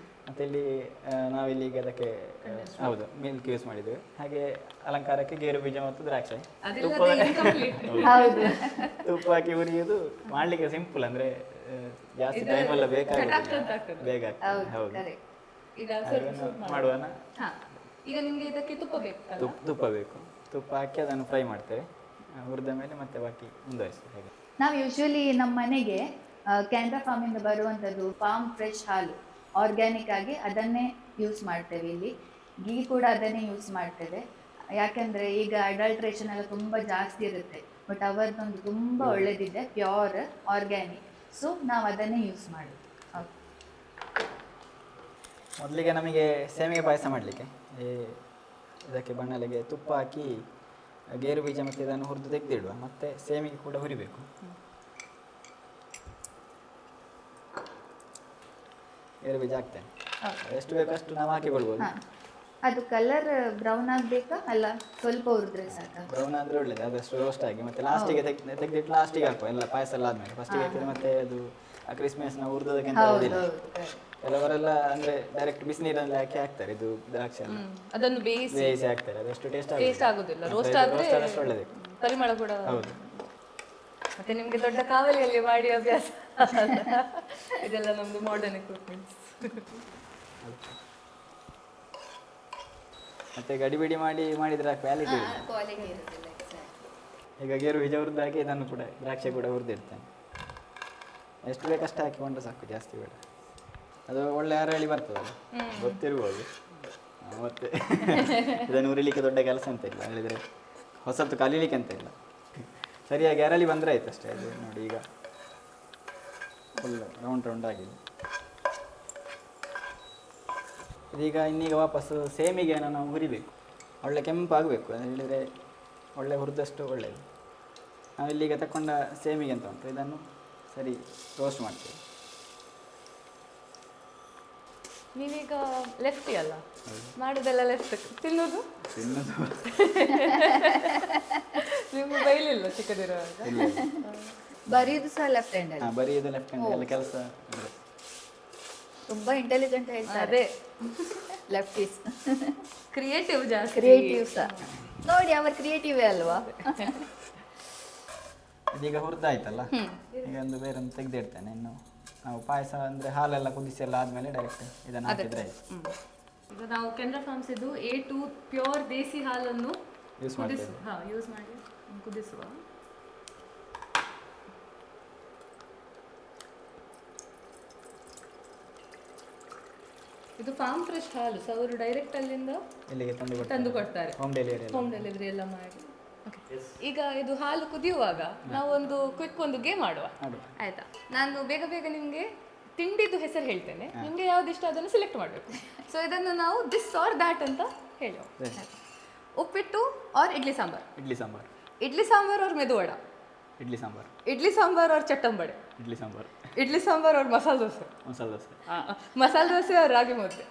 ಮತ್ತು ಇಲ್ಲಿ ನಾವಿಲ್ಲಿ ಈಗ ಅದಕ್ಕೆ ಹೌದು ಮಿಲ್ಕ್ ಯೂಸ್ ಮಾಡಿದ್ದೇವೆ. ಹಾಗೆ ಅಲಂಕಾರಕ್ಕೆ ಗೇರು ಬೀಜ ಮತ್ತು ದ್ರಾಕ್ಷಿ, ತುಪ್ಪ ಹಾಕಿ ಹುರಿಯೋದು. ಮಾಡಲಿಕ್ಕೆ ಸಿಂಪಲ್, ಅಂದರೆ ಜಾಸ್ತಿ ಟೈಮ್ ಎಲ್ಲ ಬೇಕಾಗಿಲ್ಲ, ಬೇಗ ಆಗ್ತದೆ. ಹೌದು, ಈಗ ಮಾಡುವನ. ಈಗ ನಿಮಗೆ ಇದಕ್ಕೆ ತುಪ್ಪ ಬೇಕು. ತುಪ್ಪ ಬೇಕು, ತುಪ್ಪ ಹಾಕಿ ಅದನ್ನು ಫ್ರೈ ಮಾಡ್ತೇವೆ. ಹುರಿದ ಮೇಲೆ ಮತ್ತೆ ಬಾಕಿ ಮುಂದುವರಿಸ್ತೇವೆ. ಹಾಗೆ ನಾವು ಯೂಶ್ವಲಿ ನಮ್ಮ ಮನೆಗೆ ಕ್ಯಾನ್ರಾ ಫಾರ್ಮಿಂದ ಬರುವಂಥದ್ದು ಫಾರ್ಮ್ ಫ್ರೆಶ್ ಹಾಲು ಆರ್ಗ್ಯಾನಿಕ್ ಆಗಿ ಅದನ್ನೇ ಯೂಸ್ ಮಾಡ್ತೇವೆ. ಇಲ್ಲಿ ಗೀ ಕೂಡ ಅದನ್ನೇ ಯೂಸ್ ಮಾಡ್ತೇವೆ. ಯಾಕೆಂದರೆ ಈಗ ಅಡಲ್ಟ್ರೇಷನ್ ಎಲ್ಲ ತುಂಬ ಜಾಸ್ತಿ ಇರುತ್ತೆ, ಬಟ್ ಅವರದೊಂದು ತುಂಬ ಒಳ್ಳೆದಿದೆ, ಪ್ಯೂರ್ ಆರ್ಗ್ಯಾನಿಕ್. ಸೊ ನಾವು ಅದನ್ನೇ ಯೂಸ್ ಮಾಡೋದು. ಮೊದಲಿಗೆ ನಮಗೆ ಸೇಮಿಗೆ ಪಾಯಸ ಮಾಡಲಿಕ್ಕೆ ಇದಕ್ಕೆ ಬಣ್ಣಲೆಗೆ ತುಪ್ಪ ಹಾಕಿ ಗೇರು ಬೀಜ ಮತ್ತು ಇದನ್ನು ಹುರಿದು ತೆಗೆದಿಡುವ. ಮತ್ತು ಸೇಮಿಗೆ ಕೂಡ ಹುರಿಬೇಕು. ಗೇರು ಬೀಜ ಹಾಕ್ತೇನೆ, ಎಷ್ಟು ಬೇಕಷ್ಟು ನಾವು ಹಾಕಿಕೊಳ್ಬೋದು. ಅದು ಕಲರ್ ಬ್ರೌನ್ ಆಗಬೇಕಾ ಅಲ್ಲ ಸ್ವಲ್ಪ ಹುರಿದ್ರೆ ಸಾಕು? ಬ್ರೌನ್ ಆದರೆ ಒಳ್ಳೆಯದು, ಅದಷ್ಟು ರೋಸ್ಟ್ ಆಗಿ. ಮತ್ತು ಲಾಸ್ಟಿಗೆ ತೆಗೆದಿಟ್ಟು ಲಾಸ್ಟಿಗೆ ಹಾಕುವ, ಎಲ್ಲ ಪಾಯಸ ಎಲ್ಲ ಆದಮೇಲೆ. ಫಸ್ಟಿಗೆ ಹಾಕಿದ್ರೆ ಮತ್ತೆ ಅದು ಆ ಕ್ರಿಸ್ಮಸ್ನ ಹುರಿದೋದಕ್ಕಿಂತ ಕೆಲವರೆಲ್ಲ ಅಂದರೆ ಡೈರೆಕ್ಟ್ ಬಿಸಿನೀರಲ್ಲಿ ಹಾಕಿ ಹಾಕ್ತಾರೆ. ಇದು ದ್ರಾಕ್ಷಿ ಎಲ್ಲ ಅದನ್ನು ಬೇಯಿಸಿ ಹಾಕ್ತಾರೆ, ಅದಷ್ಟು ಟೇಸ್ಟ್ ಆಗುದಿಲ್ಲ. ರೋಸ್ಟ್ ಆದ್ರೆ ಒಳ್ಳೆಯದು, ಪರಿಮಳ ಕೂಡ. ಹೌದು. ಮತ್ತೆ ನಿಮ್ಗೆ ದೊಡ್ಡ ಕಾವಲಿಯಲ್ಲಿ ಮಾಡಿ ಅಭ್ಯಾಸ. ಇದೆಲ್ಲ ನಮ್ದು ಮಾಡರ್ನ್ ಎಕ್ವಿಪ್ಮೆಂಟ್ಸ್. ಮತ್ತೆ ಗಡಿಬಿಡಿ ಮಾಡಿದ್ರೆ ಕ್ವಾಲಿಟಿ ಈಗ ಗೇರು ಬೀಜ ಹುರಿದು ಹಾಕಿ ಇದನ್ನು ಕೂಡ ದ್ರಾಕ್ಷಿ ಕೂಡ ಹುರಿದಿರ್ತೇನೆ. ಎಷ್ಟು ಬೇಕಷ್ಟು ಹಾಕಿಕೊಂಡ್ರೆ ಸಾಕು, ಜಾಸ್ತಿ ಬೇಡ. ಅದು ಒಳ್ಳೆ ಅರಳಿ ಬರ್ತದಲ್ಲ, ಗೊತ್ತಿರ್ಬೋದು. ಮತ್ತೆ ಇದನ್ನು ಹುರಿಲಿಕ್ಕೆ ದೊಡ್ಡ ಕೆಲಸ ಅಂತ ಇಲ್ಲ, ಹೇಳಿದರೆ ಹೊಸತು ಕಲೀಲಿಕ್ಕೆ ಅಂತ ಇಲ್ಲ. ಸರಿಯಾಗಿ ಅರಳಿ ಬಂದರೆ ಆಯ್ತು ಅಷ್ಟೇ. ಅದು ನೋಡಿ ಈಗ ಫುಲ್ ರೌಂಡ್ ಆಗಿದೆ. ಇದೀಗ ಇನ್ನೀಗ ವಾಪಸ್ಸು ಸೇಮಿಗೆ ನಾವು ಹುರಿಬೇಕು. ಒಳ್ಳೆ ಕೆಂಪಾಗಬೇಕು, ಅದು ಹೇಳಿದರೆ ಒಳ್ಳೆ ಹುರಿದಷ್ಟು ಒಳ್ಳೆಯದು. ನಾವಿಲ್ಲೀಗ ತಗೊಂಡ ಸೇಮಿಗೆ ಅಂತ ಉಂಟು, ಇದನ್ನು ಸರಿ ರೋಸ್ಟ್ ಮಾಡ್ತೇವೆ. ನೀವೀಗ ಲೆಫ್ಟಿ ಅಲ್ಲ, ಮಾಡೋದೆಲ್ಲ ಲೆಫ್ಟ್, ತಿನ್ನೋದು ನಿಮ್ಗೆ ಬೈಲಿಲ್ಲ ಚಿಕ್ಕದಿರುವಾಗ? ಬರೀದು ಸಹ ಲೆಫ್ಟ್ ಹ್ಯಾಂಡ್ ಅಲ್ಲಿ. ಬರೀ ಇದು ಲೆಫ್ಟ್ ಹ್ಯಾಂಡ್ ಎಲ್ಲ ಕೆಲಸ. ತುಂಬಾ ಇಂಟೆಲಿಜೆಂಟ್ ಹೇಳ್ತಾರೆ ಅದೇ ಲೆಫ್ಟೀಸ್. ಕ್ರಿಯೇಟಿವ್ ಜಾಸ್ತಿ. ಕ್ರಿಯೇಟಿವ್ ಸಹ ನೋಡಿ, ಅವ್ರ ಕ್ರಿಯೇಟಿವೇ ಅಲ್ವಾ. ಇದೀಗ ಹುರಿದಾಯ್ತಲ್ಲ, ಈಗ ಒಂದು ಬೇರೆ ಒಂದು ತೆಗೆದಿಡ್ತೇನೆ. ಇನ್ನು ನಾವು ಪಾಯಸ ಅಂದರೆ ಹಾಲೆಲ್ಲ ಕುದಿಸಿ ಎಲ್ಲ ಆದಮೇಲೆ ಡೈರೆಕ್ಟ್ ಇದನ್ನು ಹಾಕಿದ್ರೆ ಆಯ್ತು. ಈಗ ನಾವು ಕೆನರಾ ಫಾರ್ಮ್ಸ್ ಇದು A2 ಪ್ಯೂರ್ ದೇಸಿ ಹಾಲನ್ನು ಯೂಸ್ ಮಾಡ್ತೇವೆ. ಯೂಸ್ ಮಾಡಿ ಕುದಿಸುವ. ಇದು ಫಾರ್ಮ್ ಫ್ರೆಶ್ ಹಾಲು, ಸೊ ಅವರು ಡೈರೆಕ್ಟ್ ಅಲ್ಲಿಂದ ಇಲ್ಲಿಗೆ ತಂದು ಕೊಡ್ತಾರೆ. Home delivery. ಹೋಮ್ ಡೆಲಿವರಿ ಎಲ್ಲ ಮಾಡಿ. ಈಗ ಇದು ಹಾಲು ಕುದಿಯುವಾಗ ನಾವು ಒಂದು ಕ್ವಿಕ್ ಒಂದು ಗೇಮ್ ಆಡುವ, ಆಯ್ತಾ? ನಾನು ಬೇಗ ಬೇಗ ನಿಮಗೆ ತಿಂಡಿದು ಹೆಸರು ಹೇಳ್ತೇನೆ, ನಿಮಗೆ ಯಾವ್ದು ಇಷ್ಟ ಅದನ್ನು ಸೆಲೆಕ್ಟ್ ಮಾಡಬೇಕು. ಸೊ ಇದನ್ನು ನಾವು ದಿಸ್ ಆರ್ ದ್ಯಾಟ್ ಅಂತ ಹೇಳುವ. ಉಪ್ಪಿಟ್ಟು ಆರ್ ಇಡ್ಲಿ ಸಾಂಬಾರ್? ಇಡ್ಲಿ ಸಾಂಬಾರ್. ಇಡ್ಲಿ ಸಾಂಬಾರ್ ಅವ್ರ ಮೆದುವಡ? ಇಡ್ಲಿ ಸಾಂಬಾರ್. ಇಡ್ಲಿ ಸಾಂಬಾರ್ ಅವ್ರ ಚಟ್ಟಂಬಡೆ? ಇಡ್ಲಿ ಸಾಂಬಾರ್. ಇಡ್ಲಿ ಸಾಂಬಾರ್ ಅವ್ರ ಮಸಾಲೆ ದೋಸೆ? ಮಸಾಲೆ ದೋಸೆ. ಮಸಾಲೆ ದೋಸೆ ಅವ್ರ ರಾಗಿ ಮುದ್ದೆ?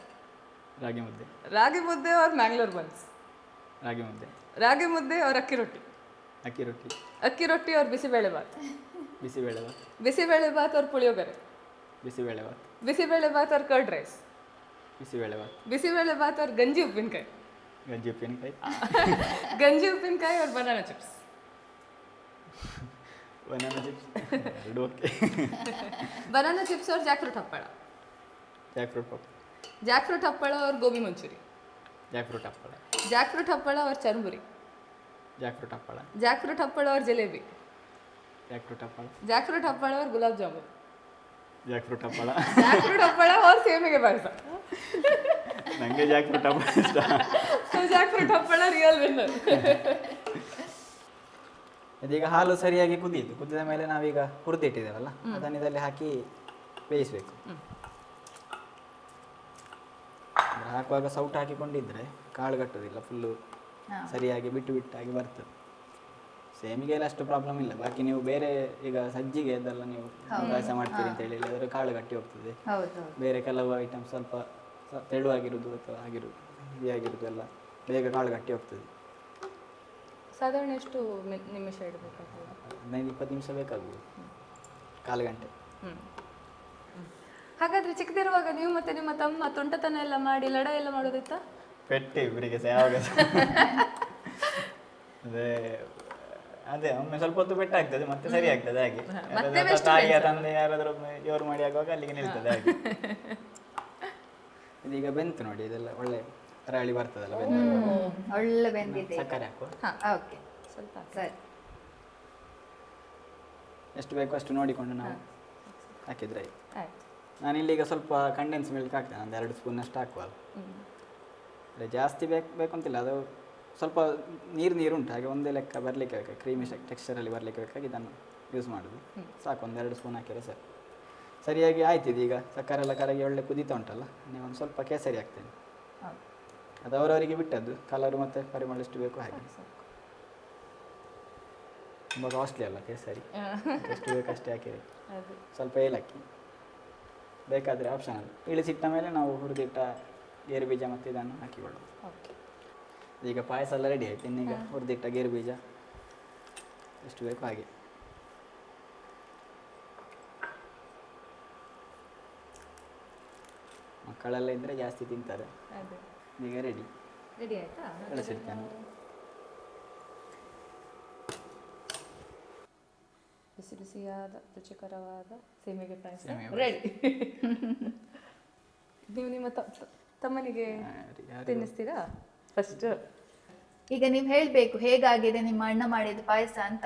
ರಾಗಿ ಮುದ್ದೆ. ರಾಗಿ ಮುದ್ದೆ ಅವ್ರ ಮ್ಯಾಂಗ್ಳೂರ್ ಬನ್ಸ್? ರಾಗಿ ಮುದ್ದೆ. ರಾಗಿ ಮುದ್ದೆ ಅವ್ರ ಅಕ್ಕಿ ರೊಟ್ಟಿ? ಅಕ್ಕಿ ರೊಟ್ಟಿ. ಅಕ್ಕಿ ರೊಟ್ಟಿ ಅವ್ರ ಬಿಸಿಬೇಳೆ ಬಾತ್? ಬಿಸಿಬೇಳೆ ಬಾತ್. ಬಿಸಿಬೇಳೆ ಬಾತ್ ಅವ್ರ ಪುಳಿಯೋಗರೆ? ಬಿಸಿಬೇಳೆ ಬಾತ್. ಬಿಸಿಬೇಳೆ ಬಾತ್ ಅವ್ರ ಕರ್ಡ್ ರೈಸ್? ಬಿಸಿಬೇಳೆ ಬಾತ್. ಬಿಸಿಬೇಳೆ ಬಾತ್ ಅವ್ರ ಗಂಜಿ ಉಪ್ಪಿನಕಾಯಿ? ಗಂಜಿ ಉಪ್ಪಿನಕಾಯಿ. ಗಂಜಿ ಉಪ್ಪಿನಕಾಯಿ ಅವ್ರ ಬನಾನಾ ಚಿಪ್ಸ್? ಬನಾನಾ ಚಿಪ್ಸ್ ಎರಡು ಓಕೆ. ಬನಾನಾ ಚಿಪ್ಸ್ ಅವ್ರ ಜಾಕ್ ಫ್ರೂಟ್ ಹಪ್ಪಳ? ಜಾಕ್ ಫ್ರೂಟ್ ಹಪ್ಪಳ. ಜಾಕ್ ಫ್ರೂಟ್ ಹಪ್ಪಳ ಅವ್ರ ಗೋಬಿ ಮಂಚೂರಿ? ಜಾಕ್ ಫ್ರೂಟ್ ಹಪ್ಪಳ. ಜಾಕ್ ಫ್ರೂಟ್ ಹಪ್ಪಳ ಅವ್ರ ಚರ್ಮುರಿ? ಜಾಕ್ ಫ್ರೂಟ್ ಹಪ್ಪಳ. ಜಾಕ್ ಫ್ರೂಟ್ ಹಪ್ಪಳ ಅವ್ರ ಜಲೇಬಿ? ಜಾಕ್ ಫ್ರೂಟ್ ಹಪ್ಪಳ. ಜಾಕ್ ಫ್ರೂಟ್ ಹಪ್ಪಳ ಅವ್ರ ಗುಲಾಬ್ ಜಾಮೂನ್? ಜಾಕ್ ಫ್ರೂಟ್ ಹಪ್ಪಳ. ಜಾಕ್ ಫ್ರೂಟ್ ಹಪ್ಪಳ ಅವ್ರ ಸೇಮಿಗೆ ಪಾಯಸ? ನನಗೆ ಜಾಕ್ ಫ್ರೂಟ್ ಹಪ್ಪಳ ಇಷ್ಟ. ಸೊ ಜಾಕ್ ಫ್ರೂಟ್ ಹಪ್ಪಳ ರಿಯಲ್ ವಿನ್ನರ್. ಇದೀಗ ಹಾಲು ಸರಿಯಾಗಿ ಕುದಿದ ಮೇಲೆ ನಾವೀಗ ಹುರಿದಿಟ್ಟಿದ್ದೇವಲ್ಲ, ಅದನ್ನು ಇದರಲ್ಲಿ ಹಾಕಿ ಬೇಯಿಸಬೇಕು. ಹಾಕುವಾಗ ಸೌಟ್ ಹಾಕಿಕೊಂಡಿದ್ರೆ ಕಾಳು ಕಟ್ಟೋದಿಲ್ಲ, ಫುಲ್ಲು ಸರಿಯಾಗಿ ಬಿಟ್ಟಾಗಿ ಬರ್ತದೆ. ಸೇಮಿಗೆ ಎಲ್ಲ ಅಷ್ಟು ಪ್ರಾಬ್ಲಮ್ ಇಲ್ಲ. ಬಾಕಿ ನೀವು ಬೇರೆ ಈಗ ಸಜ್ಜಿಗೆ ಅದೆಲ್ಲ ನೀವು ಪಾಯಸ ಮಾಡ್ತೀರಿ ಅಂತ ಹೇಳಿ ಅದರ ಕಾಳು ಗಟ್ಟಿ ಹೋಗ್ತದೆ. ಬೇರೆ ಕೆಲವು ಐಟಮ್ ಸ್ವಲ್ಪ ತೆಳುವಾಗಿರೋದು ಅಥವಾ ಆಗಿರೋದು ಆಗಿರೋದು ಎಲ್ಲ ಬೇಗ ಕಾಳು ಗಟ್ಟಿ ಹೋಗ್ತದೆ. ಸಾಧಾರಣ ಎಷ್ಟು ನಿಮಿಷ ಇಡಬೇಕಾಗ್ತದೆ? 15-20 ನಿಮಿಷ ಬೇಕಾಗ್ಬೋದು, ಕಾಲು ಗಂಟೆ. ಹಾಗಾದ್ರೆ ಚಿಕ್ಕದಿರುವಾಗ ನೀವು ಮತ್ತೆ ನಿಮ್ಮ ತಮ್ಮ ತುಂಟತನ ಎಲ್ಲ ಮಾಡಿ ಲಡ ಎಲ್ಲ ಮಾಡೋದಿತ್ತ? ಪೆಟ್ಟೆ ಇವರಿಗೆ ಸಹ ಯಾವಾಗ ಅದೇ ಒಮ್ಮೆ ಸ್ವಲ್ಪ ಹೊತ್ತು ಪೆಟ್ಟಾಗ್ತದೆ, ಮತ್ತೆ ಸರಿ ಆಗ್ತದೆ. ಹಾಗೆ ತಾಯಿಯ ತಂದೆ ಯಾರಾದ್ರೂ ಜೋರು ಮಾಡಿ ಆಗುವಾಗ ಅಲ್ಲಿಗೆ ನಿಲ್ತದೆ. ಹಾಗೆ ಇದೀಗ ಬೆಂತು ನೋಡಿ, ಇದೆಲ್ಲ ಒಳ್ಳೆ ಅರಳಿ ಬರ್ತದಲ್ಲ, ಒಳ್ಳೆ ಬೆಂದಿದೆ. ಸಕ್ಕರೆ ಹಾಕುವ. ಓಕೆ, ಸ್ವಲ್ಪ ಸರಿ. ಎಷ್ಟು ಬೇಕು ಅಷ್ಟು ನೋಡಿಕೊಂಡು ನಾವು ಹಾಕಿದ್ರೆ ಆಯ್ತು. ನಾನಿಲ್ಲೀಗ ಸ್ವಲ್ಪ ಕಂಡೆನ್ಸ್ ಮಿಲ್ಕ್ ಹಾಕ್ತೇನೆ, ಒಂದು 2 ಸ್ಪೂನ್ ಅಷ್ಟು ಹಾಕುವಲ್ಲ. ಅದೇ ಜಾಸ್ತಿ ಬೇಕು ಅಂತಿಲ್ಲ, ಅದು ಸ್ವಲ್ಪ ನೀರು ಉಂಟು, ಹಾಗೆ ಒಂದೇ ಲೆಕ್ಕ ಬರಲಿಕ್ಕೆ ಬೇಕು, ಕ್ರೀಮಿ ಟೆಕ್ಸ್ಚರಲ್ಲಿ ಬರಲಿಕ್ಕೆ ಬೇಕಾಗಿ ಇದನ್ನು ಯೂಸ್ ಮಾಡೋದು. ಸಾಕು, 1-2 ಸ್ಪೂನ್ ಹಾಕಿದ್ರೆ ಸರಿ. ಸರಿಯಾಗಿ ಆಯ್ತಿದೆ. ಈಗ ಸಕ್ಕರೆ ಎಲ್ಲ ಕರಗಿ ಒಳ್ಳೆ ಕುದೀತಾ ಉಂಟಲ್ಲ, ನೀವು ಒಂದು ಸ್ವಲ್ಪ ಕೇಸರಿ ಹಾಕ್ತೇನೆ. ಅದು ಅವರವರಿಗೆ ಬಿಟ್ಟದ್ದು, ಕಲರು ಮತ್ತು ಪರಿಮಳ ಎಷ್ಟು ಬೇಕು ಹಾಗೆ. ತುಂಬ ಕಾಸ್ಟ್ಲಿ ಅಲ್ಲ ಕೇಸರಿ, ಎಷ್ಟು ಬೇಕು ಅಷ್ಟೇ ಹಾಕಿರಿ. ಸ್ವಲ್ಪ ಏಲಕ್ಕಿ ಬೇಕಾದರೆ ಆಪ್ಷನಲ್. ಇಳಿಸಿಟ್ಟ ಮೇಲೆ ನಾವು ಹುರಿದಿಟ್ಟ ಗೇರು ಬೀಜ ಮತ್ತು ಇದನ್ನು ಹಾಕಿಕೊಳ್ಳೋದು. ಈಗ ಪಾಯಸ ಎಲ್ಲ ರೆಡಿ ಆಯ್ತು. ಇನ್ನೀಗ ಹುರಿದಿಟ್ಟ ಗೇರು ಬೀಜ ಎಷ್ಟು ಬೇಕು ಹಾಗೆ. ಮಕ್ಕಳೆಲ್ಲ ಇದ್ದರೆ ಜಾಸ್ತಿ ತಿಂತಾರೆ. ಈಗ ರೆಡಿ ಆಯ್ತಾ? ಕಳಿಸಿಡ್ತೇನೆ. ಬಿಸಿ ಬಿಸಿಯಾದ ರುಚಿಕರವಾದ ಸೇಮಿಗೆ ಪಾಯಸ ರೆಡಿ. ನೀವು ನಿಮ್ಮ ತಮ್ಮನಿಗೆ ತಿನ್ನಿಸ್ತೀರಾ ಫಸ್ಟ್? ಈಗ ನೀವು ಹೇಳಬೇಕು ಹೇಗಾಗಿದೆ ನಿಮ್ಮ ಅಣ್ಣ ಮಾಡಿದ ಪಾಯಸ ಅಂತ.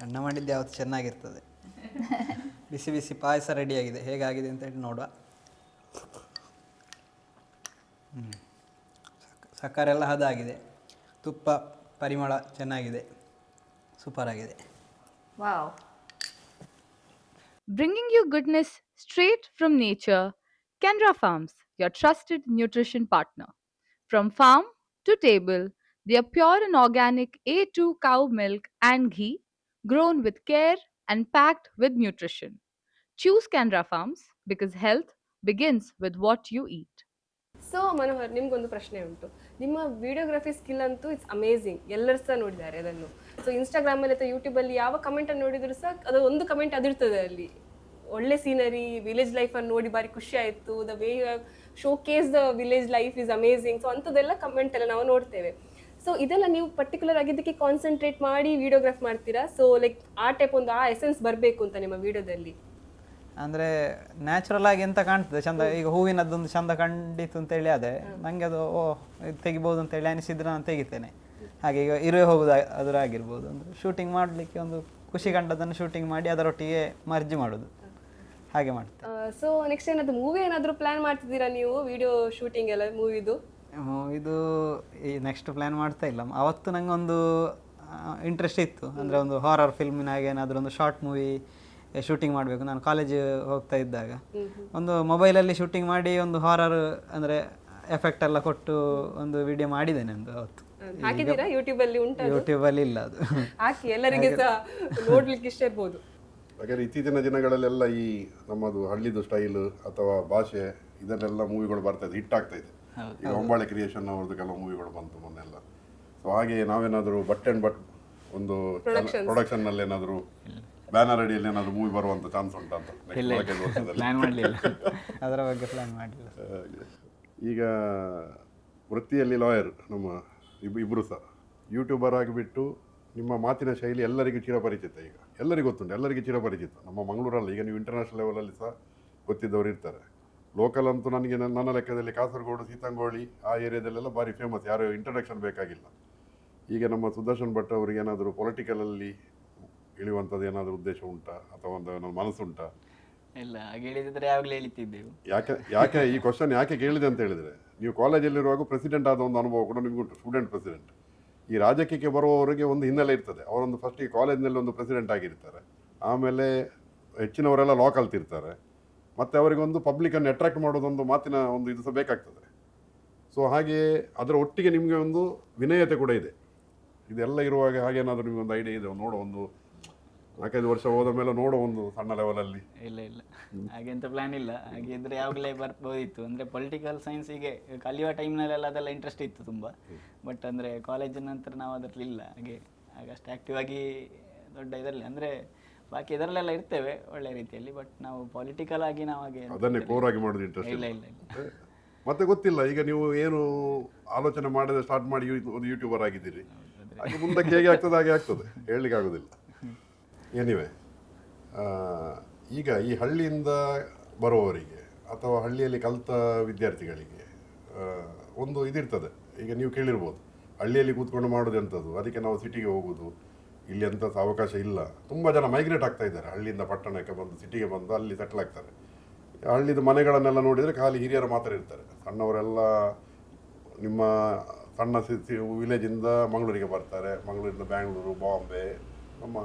ಅಣ್ಣ ಮಾಡಿದ್ದು ಯಾವತ್ತು ಚೆನ್ನಾಗಿರ್ತದೆ. ಬಿಸಿ ಬಿಸಿ ಪಾಯಸ ರೆಡಿಯಾಗಿದೆ, ಹೇಗಾಗಿದೆ ಅಂತ ಹೇಳಿ ನೋಡುವ. ಸಕ್ಕರೆ ಎಲ್ಲ ಹದಾಗಿದೆ, ತುಪ್ಪ ಪರಿಮಳ ಚೆನ್ನಾಗಿದೆ, ಸೂಪರ್ ಆಗಿದೆ. Wow. Bringing you goodness straight from nature, Canra Farms, your trusted nutrition partner. From farm to table, their pure and organic A2 cow milk and ghee, grown with care and packed with nutrition. Choose Canra Farms because health begins with what you eat. So Manohar, ನಿಮ್ಗೊಂದು ಪ್ರಶ್ನೆ ಉಂಟು. ನಿಮ್ಮ videography skill ಅಂತೂ it's amazing, ಎಲ್ಲರೂ ಸಹ ನೋಡಿದ್ದಾರೆ ಅದನ್ನು. So ಇನ್ಸ್ಟಾಗ್ರಾಮಲ್ಲಿ ಅಥವಾ ಯೂಟ್ಯೂಬಲ್ಲಿ ಯಾವ ಕಮೆಂಟನ್ನು ನೋಡಿದ್ರು ಸಹ ಅದು ಒಂದು ಕಮೆಂಟ್ ಅದಿರ್ತದೆ ಅಲ್ಲಿ, ಒಳ್ಳೆ ಸೀನರಿ, ವಿಲೇಜ್ ಲೈಫನ್ನು ನೋಡಿ ಭಾರಿ ಖುಷಿ ಆಯಿತು, the way you showcase the village life is amazing. So ಅಂಥದ್ದೆಲ್ಲ ಕಮೆಂಟ್ ಎಲ್ಲ ನಾವು ನೋಡ್ತೇವೆ. ಸೊ ಇದೆಲ್ಲ ನೀವು ಪರ್ಟಿಕ್ಯುಲರ್ ಆಗಿದ್ದಕ್ಕೆ ಕಾನ್ಸಂಟ್ರೇಟ್ ಮಾಡಿ ವಿಡಿಯೋಗ್ರಾಫ್ ಮಾಡ್ತೀರಾ? ಸೊ ಲೈಕ್ ಆ ಟೈಪ್ ಒಂದು ಆ ಎಸೆನ್ಸ್ ಬರಬೇಕು ಅಂತ ನಿಮ್ಮ ವಿಡಿಯೋದಲ್ಲಿ? ಅಂದರೆ ನ್ಯಾಚುರಲ್ ಆಗಿ ಎಂತ ಕಾಣ್ತದೆ ಚಂದ, ಈಗ ಹೂವಿನದ್ದೊಂದು ಚಂದ ಕಂಡಿತು ಅಂತೇಳಿ ಆದರೆ ನನಗೆ ಅದು ಇದು ತೆಗಿಬೋದು ಅಂತೇಳಿ ಅನಿಸಿದ್ರೆ ನಾನು ತೆಗಿತೇನೆ. ಹಾಗೆ ಈಗ ಇರುವೆ ಹೋಗೋದು ಅದರಾಗಿರ್ಬೋದು, ಅಂದರೆ ಶೂಟಿಂಗ್ ಮಾಡಲಿಕ್ಕೆ ಒಂದು ಖುಷಿ ಕಂಡದನ್ನು ಶೂಟಿಂಗ್ ಮಾಡಿ ಅದರೊಟ್ಟಿಗೆ ಮರ್ಜಿ ಮಾಡೋದು, ಹಾಗೆ ಮಾಡ್ತೇನೆ. ಸೊ ನೆಕ್ಸ್ಟ್ ಏನಾದರೂ ಮೂವಿ ಏನಾದರೂ ಪ್ಲ್ಯಾನ್ ಮಾಡ್ತಿದ್ದೀರಾ ನೀವು, ವಿಡಿಯೋ ಶೂಟಿಂಗ್ ಎಲ್ಲ ಮೂವಿದು? ಇದು ಈ ನೆಕ್ಸ್ಟ್ ಪ್ಲ್ಯಾನ್ ಮಾಡ್ತಾ ಇಲ್ಲ. ಅವತ್ತು ನನಗೊಂದು ಇಂಟ್ರೆಸ್ಟ್ ಇತ್ತು, ಅಂದರೆ ಒಂದು ಹಾರರ್ ಫಿಲ್ಮಿನ ಹಾಗೆ ಏನಾದರೂ ಒಂದು ಶಾರ್ಟ್ ಮೂವಿ ಶೂಟಿಂಗ್ ಮಾಡಬೇಕು. ನಾನು ಕಾಲೇಜ್ ಹೋಗ್ತಾ ಇದ್ದಾಗ ಒಂದು ಮೊಬೈಲಲ್ಲಿ ಶೂಟಿಂಗ್ ಮಾಡಿ ಒಂದು ಹಾರರ್ ಅಂದರೆ ಎಫೆಕ್ಟ್ ಎಲ್ಲ ಕೊಟ್ಟು ಒಂದು ವಿಡಿಯೋ ಮಾಡಿದ್ದೇನೆ ಒಂದು ಅವತ್ತು. ಹಾಕಿದ್ದೀರಾ ಯೂಟ್ಯೂಬಲ್ಲಿ? ಉಂಟು ಯೂಟ್ಯೂಬಲ್ಲಿ ಇಲ್ಲ ಅದು. ಹಾಕಿ, ಎಲ್ಲರಿಗೆ ಸಹ ನೋಡ್ಲಿಕ್ಕೆ ಇಷ್ಟ ಇರ್ಬೋದು. ಹಾಗಾದ್ರೆ ಇತ್ತೀಚಿನ ದಿನಗಳಲ್ಲೆಲ್ಲ ಈ ನಮ್ಮದು ಹಳ್ಳಿದು ಸ್ಟೈಲ್ ಅಥವಾ ಭಾಷೆ ಇದನ್ನೆಲ್ಲ ಮೂವಿಗಳು ಬರ್ತಾ ಇದೆ, ಹಿಟ್ ಆಗ್ತಾ ಇದೆ. ಈಗ ಹೊಂಬಾಳೆ ಕ್ರಿಯೇಷನ್ ಅವ್ರದ್ದು ಕೆಲವು ಮೂವಿಗಳು ಬಂತು ಮೊನ್ನೆಲ್ಲ. ಸೊ ಹಾಗೆ ನಾವೇನಾದರೂ ಬಟ್ ಆ್ಯಂಡ್ ಬಟ್ ಒಂದು ಪ್ರೊಡಕ್ಷನ್ನಲ್ಲಿ ಏನಾದರೂ ಬ್ಯಾನರ್ ಅಡಿಯಲ್ಲಿ ಏನಾದರೂ ಮೂವಿ ಬರುವಂಥ ಚಾನ್ಸ್ ಉಂಟಾ ಅಂತ? ಪ್ಲಾನ್ ಮಾಡಲಿಲ್ಲ, ಅದರ ಬಗ್ಗೆ ಪ್ಲಾನ್ ಮಾಡಲಿಲ್ಲ. ಈಗ ವೃತ್ತಿಯಲ್ಲಿ ಲಾಯರ್ ನಮ್ಮ ಇಬ್ಬರು ಸಹ ಯೂಟ್ಯೂಬರ್ ಆಗಿಬಿಟ್ಟು ನಿಮ್ಮ ಮಾತಿನ ಶೈಲಿ ಎಲ್ಲರಿಗೂ ಚಿರಪರಿಚಿತ. ಈಗ ಎಲ್ಲರಿಗೂ ಗೊತ್ತುಂಟು, ಎಲ್ಲರಿಗೂ ಚಿರಪರಿಚಿತ. ನಮ್ಮ ಮಂಗಳೂರಲ್ಲಿ ಈಗ ನೀವು ಇಂಟರ್ನ್ಯಾಷನಲ್ ಲೆವೆಲಲ್ಲಿ ಸಹ ಗೊತ್ತಿದ್ದವರು ಇರ್ತಾರೆ. ಲೋಕಲ್ ಅಂತೂ ನನಗೆ ನನ್ನ ಲೆಕ್ಕದಲ್ಲಿ ಕಾಸರಗೋಡು, ಸೀತಂಗೋಳಿ ಆ ಏರಿಯಾದಲ್ಲೆಲ್ಲ ಭಾರಿ ಫೇಮಸ್, ಯಾರು ಇಂಟ್ರಡಕ್ಷನ್ ಬೇಕಾಗಿಲ್ಲ. ಈಗ ನಮ್ಮ ಸುದರ್ಶನ್ ಭಟ್ ಅವರಿಗೆ ಏನಾದರೂ ಪೊಲಿಟಿಕಲಲ್ಲಿ ಇಳಿಯುವಂಥದ್ದು ಏನಾದರೂ ಉದ್ದೇಶ ಉಂಟಾ ಅಥವಾ ಒಂದು ಮನಸ್ಸುಂಟಾ? ಇಲ್ಲ, ಹಾಗೆ ಹೇಳಿದ್ರೆ ಯಾವಾಗಲೇ ಹೇಳ್ತಿದ್ದೆವು. ಯಾಕೆ ಈ ಕ್ವಶನ್ ಯಾಕೆ ಕೇಳಿದೆ ಅಂತ ಹೇಳಿದರೆ, ನೀವು ಕಾಲೇಜಲ್ಲಿರುವಾಗ ಪ್ರೆಸಿಡೆಂಟ್ ಆದ ಒಂದು ಅನುಭವ ಕೂಡ ನಿಮಗುಂಟು, ಸ್ಟೂಡೆಂಟ್ ಪ್ರೆಸಿಡೆಂಟ್. ಈ ರಾಜಕೀಯಕ್ಕೆ ಬರುವವರಿಗೆ ಒಂದು ಹಿನ್ನೆಲೆ ಇರ್ತದೆ. ಅವರೊಂದು ಫಸ್ಟಿಗೆ ಕಾಲೇಜ್ನಲ್ಲಿ ಒಂದು ಪ್ರೆಸಿಡೆಂಟ್ ಆಗಿರ್ತಾರೆ, ಆಮೇಲೆ ಹೆಚ್ಚಿನವರೆಲ್ಲ ಲಾ ಕಲ್ತಿರ್ತಾರೆ, ಮತ್ತು ಅವರಿಗೊಂದು ಪಬ್ಲಿಕನ್ನು ಅಟ್ರಾಕ್ಟ್ ಮಾಡೋದೊಂದು ಮಾತಿನ ಒಂದು ಇದು ಸಹ ಬೇಕಾಗ್ತದೆ. ಸೊ ಹಾಗೆ ಅದರ ಒಟ್ಟಿಗೆ ನಿಮಗೆ ಒಂದು ವಿನಯತೆ ಕೂಡ ಇದೆ. ಇದೆಲ್ಲ ಇರುವಾಗ ಹಾಗೇನಾದರೂ ನಿಮಗೊಂದು ಐಡಿಯಾ ಇದೆ, ನೋಡೋ ಒಂದು 4-5 ವರ್ಷ ಹೋದ ಮೇಲೆ ನೋಡೋ ಒಂದು ಸಣ್ಣ ಲೆವೆಲಲ್ಲಿ? ಇಲ್ಲ ಇಲ್ಲ, ಹಾಗೆಂತ ಪ್ಲ್ಯಾನ್ ಇಲ್ಲ. ಹಾಗಿದ್ರೆ ಯಾವಾಗಲೇ ಬರ್ಬೋದಿತ್ತು. ಅಂದರೆ ಪೊಲಿಟಿಕಲ್ ಸೈನ್ಸಿಗೆ ಕಲಿಯುವ ಟೈಮ್ನಲ್ಲೆಲ್ಲ ಅದೆಲ್ಲ ಇಂಟ್ರೆಸ್ಟ್ ಇತ್ತು ತುಂಬ. ಬಟ್ ಅಂದರೆ ಕಾಲೇಜಿನ ನಂತರ ನಾವು ಅದರಲ್ಲಿ ಇಲ್ಲ, ಹಾಗೆ ಅಷ್ಟು ಆ್ಯಕ್ಟಿವ್ ಆಗಿ ದೊಡ್ಡ ಇದರಲ್ಲಿ ಅಂದರೆ ಬಾಕಿ ಇದರಲ್ಲೆಲ್ಲ ಇರ್ತೇವೆ ಒಳ್ಳೆ ರೀತಿಯಲ್ಲಿ. ಬಟ್ ನಾವು ಪೊಲಿಟಿಕಲ್ ಆಗಿ ನಾವು ಹಾಗೆ ಅದನ್ನೇ ಕೋರ್ ಆಗಿ ಮಾಡೋದು ಇಂಟ್ರೆಸ್ಟ್ ಇಲ್ಲ ಇಲ್ಲ ಇಲ್ಲ. ಮತ್ತೆ ಗೊತ್ತಿಲ್ಲ, ಈಗ ನೀವು ಏನು ಆಲೋಚನೆ ಮಾಡಿದ್ರೆ ಸ್ಟಾರ್ಟ್ ಮಾಡಿ ಒಂದು ಯೂಟ್ಯೂಬರ್ ಆಗಿದ್ದೀರಿ, ಹಾಗೆ ಮುಂದಕ್ಕೆ ಹೇಗೆ ಆಗ್ತದೆ ಹಾಗೆ ಆಗ್ತದೆ, ಹೇಳಲಿಕ್ಕೆ ಆಗೋದಿಲ್ಲ. ಎನಿವೆ, ಈಗ ಈ ಹಳ್ಳಿಯಿಂದ ಬರುವವರಿಗೆ ಅಥವಾ ಹಳ್ಳಿಯಲ್ಲಿ ಕಲಿತ ವಿದ್ಯಾರ್ಥಿಗಳಿಗೆ ಒಂದು ಇದಿರ್ತದೆ. ಈಗ ನೀವು ಕೇಳಿರ್ಬೋದು, ಹಳ್ಳಿಯಲ್ಲಿ ಕೂತ್ಕೊಂಡು ಮಾಡೋದು ಎಂಥದ್ದು, ಅದಕ್ಕೆ ನಾವು ಸಿಟಿಗೆ ಹೋಗೋದು, ಇಲ್ಲಿ ಎಂಥ ಅವಕಾಶ ಇಲ್ಲ. ತುಂಬ ಜನ ಮೈಗ್ರೇಟ್ ಆಗ್ತಾ ಇದ್ದಾರೆ, ಹಳ್ಳಿಯಿಂದ ಪಟ್ಟಣಕ್ಕೆ ಬಂದು ಸಿಟಿಗೆ ಬಂದು ಅಲ್ಲಿ ಸೆಟ್ಲ್ ಆಗ್ತಾರೆ. ಹಳ್ಳಿದ ಮನೆಗಳನ್ನೆಲ್ಲ ನೋಡಿದರೆ ಖಾಲಿ ಹಿರಿಯರು ಮಾತ್ರ ಇರ್ತಾರೆ, ಸಣ್ಣವರೆಲ್ಲ ನಿಮ್ಮ ಸಣ್ಣ ವಿಲೇಜಿಂದ ಮಂಗಳೂರಿಗೆ ಬರ್ತಾರೆ, ಮಂಗಳೂರಿಂದ ಬ್ಯಾಂಗ್ಳೂರು, ಬಾಂಬೆ, ನಮ್ಮ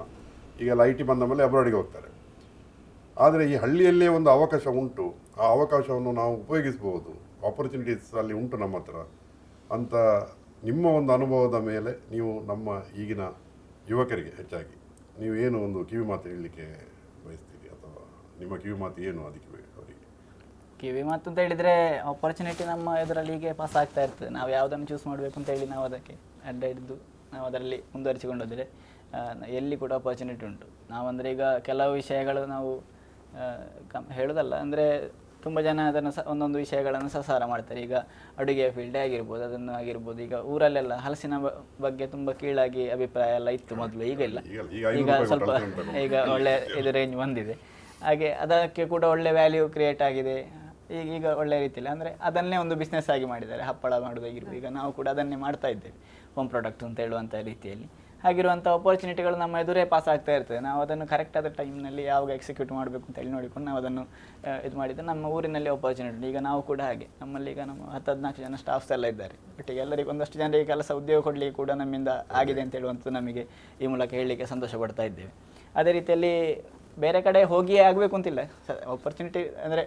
ಈಗೆಲ್ಲ IT ಬಂದ ಮೇಲೆ ಅಬ್ರಾಡಿಗೆ ಹೋಗ್ತಾರೆ. ಆದರೆ ಈ ಹಳ್ಳಿಯಲ್ಲೇ ಒಂದು ಅವಕಾಶ ಉಂಟು, ಆ ಅವಕಾಶವನ್ನು ನಾವು ಉಪಯೋಗಿಸ್ಬೋದು, ಆಪರ್ಚುನಿಟೀಸ್ ಅಲ್ಲಿ ಉಂಟು ನಮ್ಮ ಹತ್ರ ಅಂತ ನಿಮ್ಮ ಒಂದು ಅನುಭವದ ಮೇಲೆ ನೀವು ನಮ್ಮ ಈಗಿನ ಯುವಕರಿಗೆ ಹೆಚ್ಚಾಗಿ ನೀವು ಏನು ಒಂದು ಕಿವಿ ಮಾತು ಹೇಳಲಿಕ್ಕೆ ಬಯಸ್ತೀರಿ, ಅಥವಾ ನಿಮ್ಮ ಕಿವಿ ಮಾತು ಏನು ಅದಕ್ಕೆ ಅವರಿಗೆ? ಕಿವಿ ಮಾತು ಅಂತ ಹೇಳಿದರೆ ಆಪರ್ಚುನಿಟಿ ನಮ್ಮ ಇದರಲ್ಲಿ ಹೀಗೆ ಪಾಸ್ ಆಗ್ತಾ ಇರ್ತದೆ. ನಾವು ಯಾವುದನ್ನು ಚೂಸ್ ಮಾಡಬೇಕು ಅಂತ ಹೇಳಿ ನಾವು ಅದಕ್ಕೆ ಅಡ್ಡ ಹಿಡಿದು ನಾವು ಅದರಲ್ಲಿ ಮುಂದುವರಿಸಿಕೊಂಡೋದ್ರೆ ಎಲ್ಲಿ ಕೂಡ ಆಪರ್ಚುನಿಟಿ ಉಂಟು. ನಾವಂದರೆ ಈಗ ಕೆಲವು ವಿಷಯಗಳು ನಾವು ಹೇಳೋದಲ್ಲ, ಅಂದರೆ ತುಂಬ ಜನ ಅದನ್ನು ಒಂದೊಂದು ವಿಷಯಗಳನ್ನು ಸಸಾರ ಮಾಡ್ತಾರೆ. ಈಗ ಅಡುಗೆ ಫೀಲ್ಡೇ ಆಗಿರ್ಬೋದು, ಅದನ್ನು ಆಗಿರ್ಬೋದು. ಈಗ ಊರಲ್ಲೆಲ್ಲ ಹಲಸಿನ ಬಗ್ಗೆ ತುಂಬ ಕೀಳಾಗಿ ಅಭಿಪ್ರಾಯ ಎಲ್ಲ ಇತ್ತು ಮೊದಲು, ಈಗ ಇಲ್ಲ. ಈಗ ಸ್ವಲ್ಪ ಈಗ ಒಳ್ಳೆ ಇದು ರೇಂಜ್ ಬಂದಿದೆ. ಹಾಗೆ ಅದಕ್ಕೆ ಕೂಡ ಒಳ್ಳೆ ವ್ಯಾಲ್ಯೂ ಕ್ರಿಯೇಟ್ ಆಗಿದೆ ಈಗ ಒಳ್ಳೆ ರೀತಿಯಲ್ಲಿ. ಅಂದರೆ ಅದನ್ನೇ ಒಂದು ಬಿಸ್ನೆಸ್ ಆಗಿ ಮಾಡಿದ್ದಾರೆ, ಹಪ್ಪಳ ಮಾಡೋದಾಗಿರ್ಬೋದು. ಈಗ ನಾವು ಕೂಡ ಅದನ್ನೇ ಮಾಡ್ತಾ ಇದ್ದೇವೆ, ಹೋಮ್ ಪ್ರಾಡಕ್ಟ್ ಅಂತ ಹೇಳುವಂಥ ರೀತಿಯಲ್ಲಿ. ಹಾಗಿರುವಂಥ ಅಪರ್ಚುನಿಟಿಗಳು ನಮ್ಮ ಎದುರೇ ಪಾಸ್ ಆಗ್ತಾ ಇರ್ತದೆ. ನಾವು ಅದನ್ನು ಕರೆಕ್ಟಾದ ಟೈಮ್ನಲ್ಲಿ ಯಾವಾಗ ಎಕ್ಸಿಕ್ಯೂಟ್ ಮಾಡಬೇಕು ಅಂತೇಳಿ ನೋಡಿಕೊಂಡು ನಾವು ಅದನ್ನು ಇದು ಮಾಡಿದರೆ ನಮ್ಮ ಊರಿನಲ್ಲಿ ಅಪರ್ಚುನಿಟಿ. ಈಗ ನಾವು ಕೂಡ ಹಾಗೆ, ನಮ್ಮಲ್ಲಿ ಈಗ ನಮ್ಮ 10-14 ಜನ ಸ್ಟಾಫ್ಸ್ ಎಲ್ಲ ಇದ್ದಾರೆ. ಒಟ್ಟಿಗೆ ಎಲ್ಲರಿಗೂ ಒಂದಷ್ಟು ಜನರಿಗೆ ಕೆಲಸ ಉದ್ಯೋಗ ಕೊಡಲಿಕ್ಕೆ ಕೂಡ ನಮ್ಮಿಂದ ಆಗಿದೆ ಅಂತ ಹೇಳುವಂಥದ್ದು ನಮಗೆ ಈ ಮೂಲಕ ಹೇಳಲಿಕ್ಕೆ ಸಂತೋಷ ಪಡ್ತಾ ಇದ್ದೇವೆ. ಅದೇ ರೀತಿಯಲ್ಲಿ ಬೇರೆ ಕಡೆ ಹೋಗಿಯೇ ಆಗಬೇಕು ಅಂತಿಲ್ಲ. ಆಪರ್ಚುನಿಟಿ ಅಂದರೆ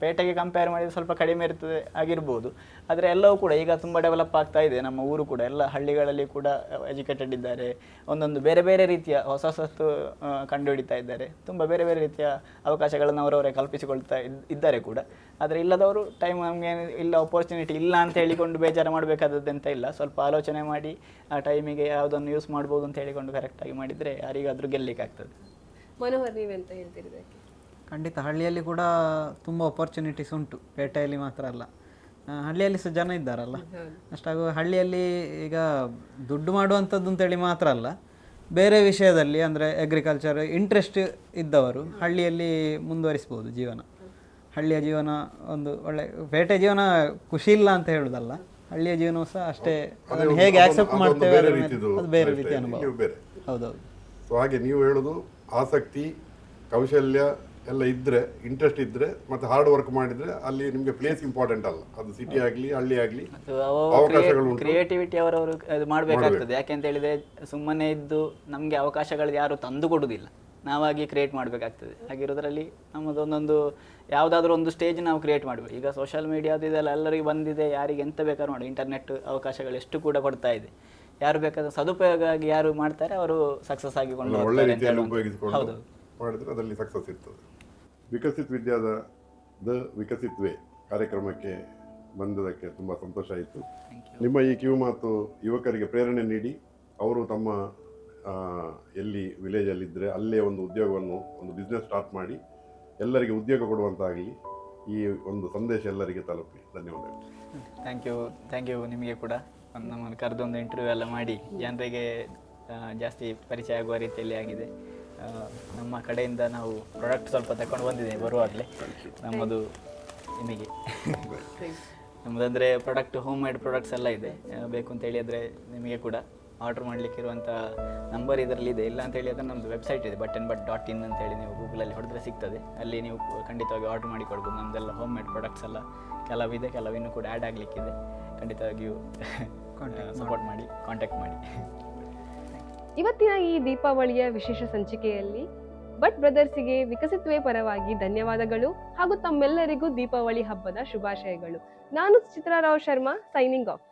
ಪೇಟೆಗೆ ಕಂಪೇರ್ ಮಾಡಿದರೆ ಸ್ವಲ್ಪ ಕಡಿಮೆ ಇರ್ತದೆ ಆಗಿರ್ಬೋದು. ಆದರೆ ಎಲ್ಲವೂ ಕೂಡ ಈಗ ತುಂಬ ಡೆವಲಪ್ ಆಗ್ತಾ ಇದೆ. ನಮ್ಮ ಊರು ಕೂಡ ಎಲ್ಲ ಹಳ್ಳಿಗಳಲ್ಲಿ ಕೂಡ ಎಜುಕೇಟೆಡ್ ಇದ್ದಾರೆ. ಒಂದೊಂದು ಬೇರೆ ಬೇರೆ ರೀತಿಯ ಹೊಸ ಹೊಸತು ಕಂಡುಹಿಡಿತಾ ಇದ್ದಾರೆ. ತುಂಬ ಬೇರೆ ಬೇರೆ ರೀತಿಯ ಅವಕಾಶಗಳನ್ನು ಅವರವರೇ ಕಲ್ಪಿಸಿಕೊಳ್ತಾ ಇದ್ದಾರೆ ಕೂಡ. ಆದರೆ ಇಲ್ಲದವರು ಟೈಮ್ ನಮಗೆ ಇಲ್ಲ, ಆಪರ್ಚುನಿಟಿ ಇಲ್ಲ ಅಂತ ಹೇಳಿಕೊಂಡು ಬೇಜಾರು ಮಾಡಬೇಕಾದದ್ದಂತ ಇಲ್ಲ. ಸ್ವಲ್ಪ ಆಲೋಚನೆ ಮಾಡಿ ಆ ಟೈಮಿಗೆ ಯಾವುದನ್ನು ಯೂಸ್ ಮಾಡ್ಬೋದು ಅಂತ ಹೇಳಿಕೊಂಡು ಕರೆಕ್ಟಾಗಿ ಮಾಡಿದರೆ ಯಾರಿಗಾದರೂ ಗೆಲ್ಲಲಿಕ್ಕೆ ಆಗ್ತದೆ. ಮನೋಹರ್, ನೀವೆಂತ ಹೇಳ್ತೀರಿ ಇದಕ್ಕೆ? ಖಂಡಿತ ಹಳ್ಳಿಯಲ್ಲಿ ಕೂಡ ತುಂಬ ಅಪರ್ಚುನಿಟೀಸ್ ಉಂಟು, ಪೇಟೆಯಲ್ಲಿ ಮಾತ್ರ ಅಲ್ಲ. ಹಳ್ಳಿಯಲ್ಲಿ ಸಹ ಜನ ಇದ್ದಾರಲ್ಲ, ಅಷ್ಟಾಗುವ ಹಳ್ಳಿಯಲ್ಲಿ ಈಗ ದುಡ್ಡು ಮಾಡುವಂಥದ್ದು ಅಂತೇಳಿ ಮಾತ್ರ ಅಲ್ಲ, ಬೇರೆ ವಿಷಯದಲ್ಲಿ ಅಂದರೆ ಅಗ್ರಿಕಲ್ಚರ್ ಇಂಟ್ರೆಸ್ಟ್ ಇದ್ದವರು ಹಳ್ಳಿಯಲ್ಲಿ ಮುಂದುವರಿಸ್ಬೋದು ಜೀವನ. ಹಳ್ಳಿಯ ಜೀವನ ಒಂದು ಒಳ್ಳೆ, ಪೇಟೆ ಜೀವನ ಖುಷಿ ಇಲ್ಲ ಅಂತ ಹೇಳೋದಲ್ಲ, ಹಳ್ಳಿಯ ಜೀವನವೂ ಸಹ ಅಷ್ಟೇ. ಅದನ್ನು ಹೇಗೆ ಆಕ್ಸೆಪ್ಟ್ ಮಾಡ್ತೇವೆ ಅದು ಬೇರೆ ರೀತಿಯ ಅನುಭವ. ಹೌದೌದು. ಸೊ ಹಾಗೆ ನೀವು ಹೇಳೋದು ಆಸಕ್ತಿ, ಕೌಶಲ್ಯ ಎಲ್ಲ ಇದ್ದರೆ, ಇಂಟ್ರೆಸ್ಟ್ ಇದ್ದರೆ ಮತ್ತು ಹಾರ್ಡ್ ವರ್ಕ್ ಮಾಡಿದರೆ ಅಲ್ಲಿ ನಿಮಗೆ ಪ್ಲೇಸ್ ಇಂಪಾರ್ಟೆಂಟ್ ಅಲ್ಲ. ಅದು ಸಿಟಿ ಆಗಲಿ ಹಳ್ಳಿ ಆಗಲಿ ಅವಕಾಶಗಳು ಉಂಟು. ಕ್ರಿಯೇಟಿವಿಟಿ ಅವರವರು ಅದು ಮಾಡಬೇಕಾಗ್ತದೆ. ಯಾಕೆಂತ ಹೇಳಿದರೆ ಸುಮ್ಮನೆ ಇದ್ದು ನಮಗೆ ಅವಕಾಶಗಳು ಯಾರು ತಂದು ಕೊಡೋದಿಲ್ಲ, ನಾವಾಗಿ ಕ್ರಿಯೇಟ್ ಮಾಡಬೇಕಾಗ್ತದೆ. ಹಾಗಿರೋದ್ರಲ್ಲಿ ನಮ್ಮದು ಒಂದೊಂದು ಯಾವುದಾದ್ರೂ ಒಂದು ಸ್ಟೇಜ್ ನಾವು ಕ್ರಿಯೇಟ್ ಮಾಡಬೇಕು. ಈಗ ಸೋಷಿಯಲ್ ಮೀಡಿಯಾದ ಇದೆಲ್ಲ ಎಲ್ಲರಿಗೂ ಬಂದಿದೆ, ಯಾರಿಗೆ ಎಂತ ಬೇಕಾದ್ರೂ ಮಾಡಿ, ಇಂಟರ್ನೆಟ್ ಅವಕಾಶಗಳು ಎಷ್ಟು ಕೂಡ ಕೊಡ್ತಾ ಇದೆ. ಯಾರು ಬೇಕಾದ್ರೆ ಸದುಪಯೋಗ ಆಗಿ ಯಾರು ಮಾಡ್ತಾರೆ ಅವರು ಸಕ್ಸಸ್ ಆಗಿಕೊಂಡು ಒಳ್ಳೆ ರೀತಿಯಲ್ಲಿ ಉಪಯೋಗಿಸಿಕೊಂಡು ಮಾಡಿದರೆ ಅದರಲ್ಲಿ ಸಕ್ಸಸ್ ಇರ್ತದೆ. ವಿಕಸಿತ್ ವಿದ್ಯಾದ ವಿಕಸಿತ್ ವೇ ಕಾರ್ಯಕ್ರಮಕ್ಕೆ ಬಂದದಕ್ಕೆ ತುಂಬ ಸಂತೋಷ ಆಯಿತು. ನಿಮ್ಮ ಈ ಕಿವಿ ಮಾತು ಯುವಕರಿಗೆ ಪ್ರೇರಣೆ ನೀಡಿ ಅವರು ತಮ್ಮ ಎಲ್ಲಿ ವಿಲೇಜಲ್ಲಿದ್ದರೆ ಅಲ್ಲೇ ಒಂದು ಉದ್ಯೋಗವನ್ನು, ಒಂದು ಬಿಸ್ನೆಸ್ ಸ್ಟಾರ್ಟ್ ಮಾಡಿ ಎಲ್ಲರಿಗೆ ಉದ್ಯೋಗ ಕೊಡುವಂತಾಗಲಿ. ಈ ಒಂದು ಸಂದೇಶ ಎಲ್ಲರಿಗೆ ತಲುಪಲಿ. ಧನ್ಯವಾದಗಳು. ಥ್ಯಾಂಕ್ ಯು ನಿಮಗೆ ಕೂಡ ನಮ್ಮನ್ನು ಕರೆದೊಂದು ಇಂಟರ್ವ್ಯೂ ಎಲ್ಲ ಮಾಡಿ ಜನರಿಗೆ ಜಾಸ್ತಿ ಪರಿಚಯ ಆಗುವ ರೀತಿಯಲ್ಲಿ ಆಗಿದೆ. ನಮ್ಮ ಕಡೆಯಿಂದ ನಾವು ಪ್ರಾಡಕ್ಟ್ ಸ್ವಲ್ಪ ತಗೊಂಡು ಬಂದಿದ್ದೇವೆ ಬರುವಾಗಲೇ. ನಮ್ಮದು ನಿಮಗೆ ನಮ್ಮದಂದರೆ ಪ್ರಾಡಕ್ಟ್ ಹೋಮ್ ಮೇಡ್ ಪ್ರಾಡಕ್ಟ್ಸ್ ಎಲ್ಲ ಇದೆ. ಬೇಕು ಅಂತ ಹೇಳಿದರೆ ನಿಮಗೆ ಕೂಡ ಆರ್ಡ್ರ್ ಮಾಡಲಿಕ್ಕಿರುವಂಥ ನಂಬರ್ ಇದರಲ್ಲಿದೆ. ಇಲ್ಲ ಅಂತ ಹೇಳಿದರೆ ನಮ್ಮದು ವೆಬ್ಸೈಟ್ ಇದೆ buttonbut.in ಅಂತೇಳಿ, ನೀವು ಗೂಗಲಲ್ಲಿ ಹೊಡೆದ್ರೆ ಸಿಗ್ತದೆ. ಅಲ್ಲಿ ನೀವು ಖಂಡಿತವಾಗಿ ಆರ್ಡ್ರ್ ಮಾಡಿ ಕೊಡ್ಬೋದು. ನಮ್ಮದೆಲ್ಲ ಹೋಮ್ ಮೇಡ್ ಪ್ರಾಡಕ್ಟ್ಸ್ ಎಲ್ಲ ಕೆಲವಿದೆ, ಕೆಲವಿನ್ನೂ ಕೂಡ ಆ್ಯಡ್ ಆಗಲಿಕ್ಕಿದೆ. ಖಂಡಿತವಾಗಿಯೂ ಸಪೋರ್ಟ್ ಮಾಡಿ, ಕಾಂಟ್ಯಾಕ್ಟ್ ಮಾಡಿ. ಇವತ್ತಿನ ಈ ದೀಪಾವಳಿಯ ವಿಶೇಷ ಸಂಚಿಕೆಯಲ್ಲಿ ಭಟ್ ಬ್ರದರ್ಸಿಗೆ ವಿಕಸಿತ್ ವೇ ಪರವಾಗಿ ಧನ್ಯವಾದಗಳು ಹಾಗೂ ತಮ್ಮೆಲ್ಲರಿಗೂ ದೀಪಾವಳಿ ಹಬ್ಬದ ಶುಭಾಶಯಗಳು. ನಾನು ಚಿತ್ರಾ ರಾವ್ ಶರ್ಮಾ, ಸೈನಿಂಗ್ ಆಫ್.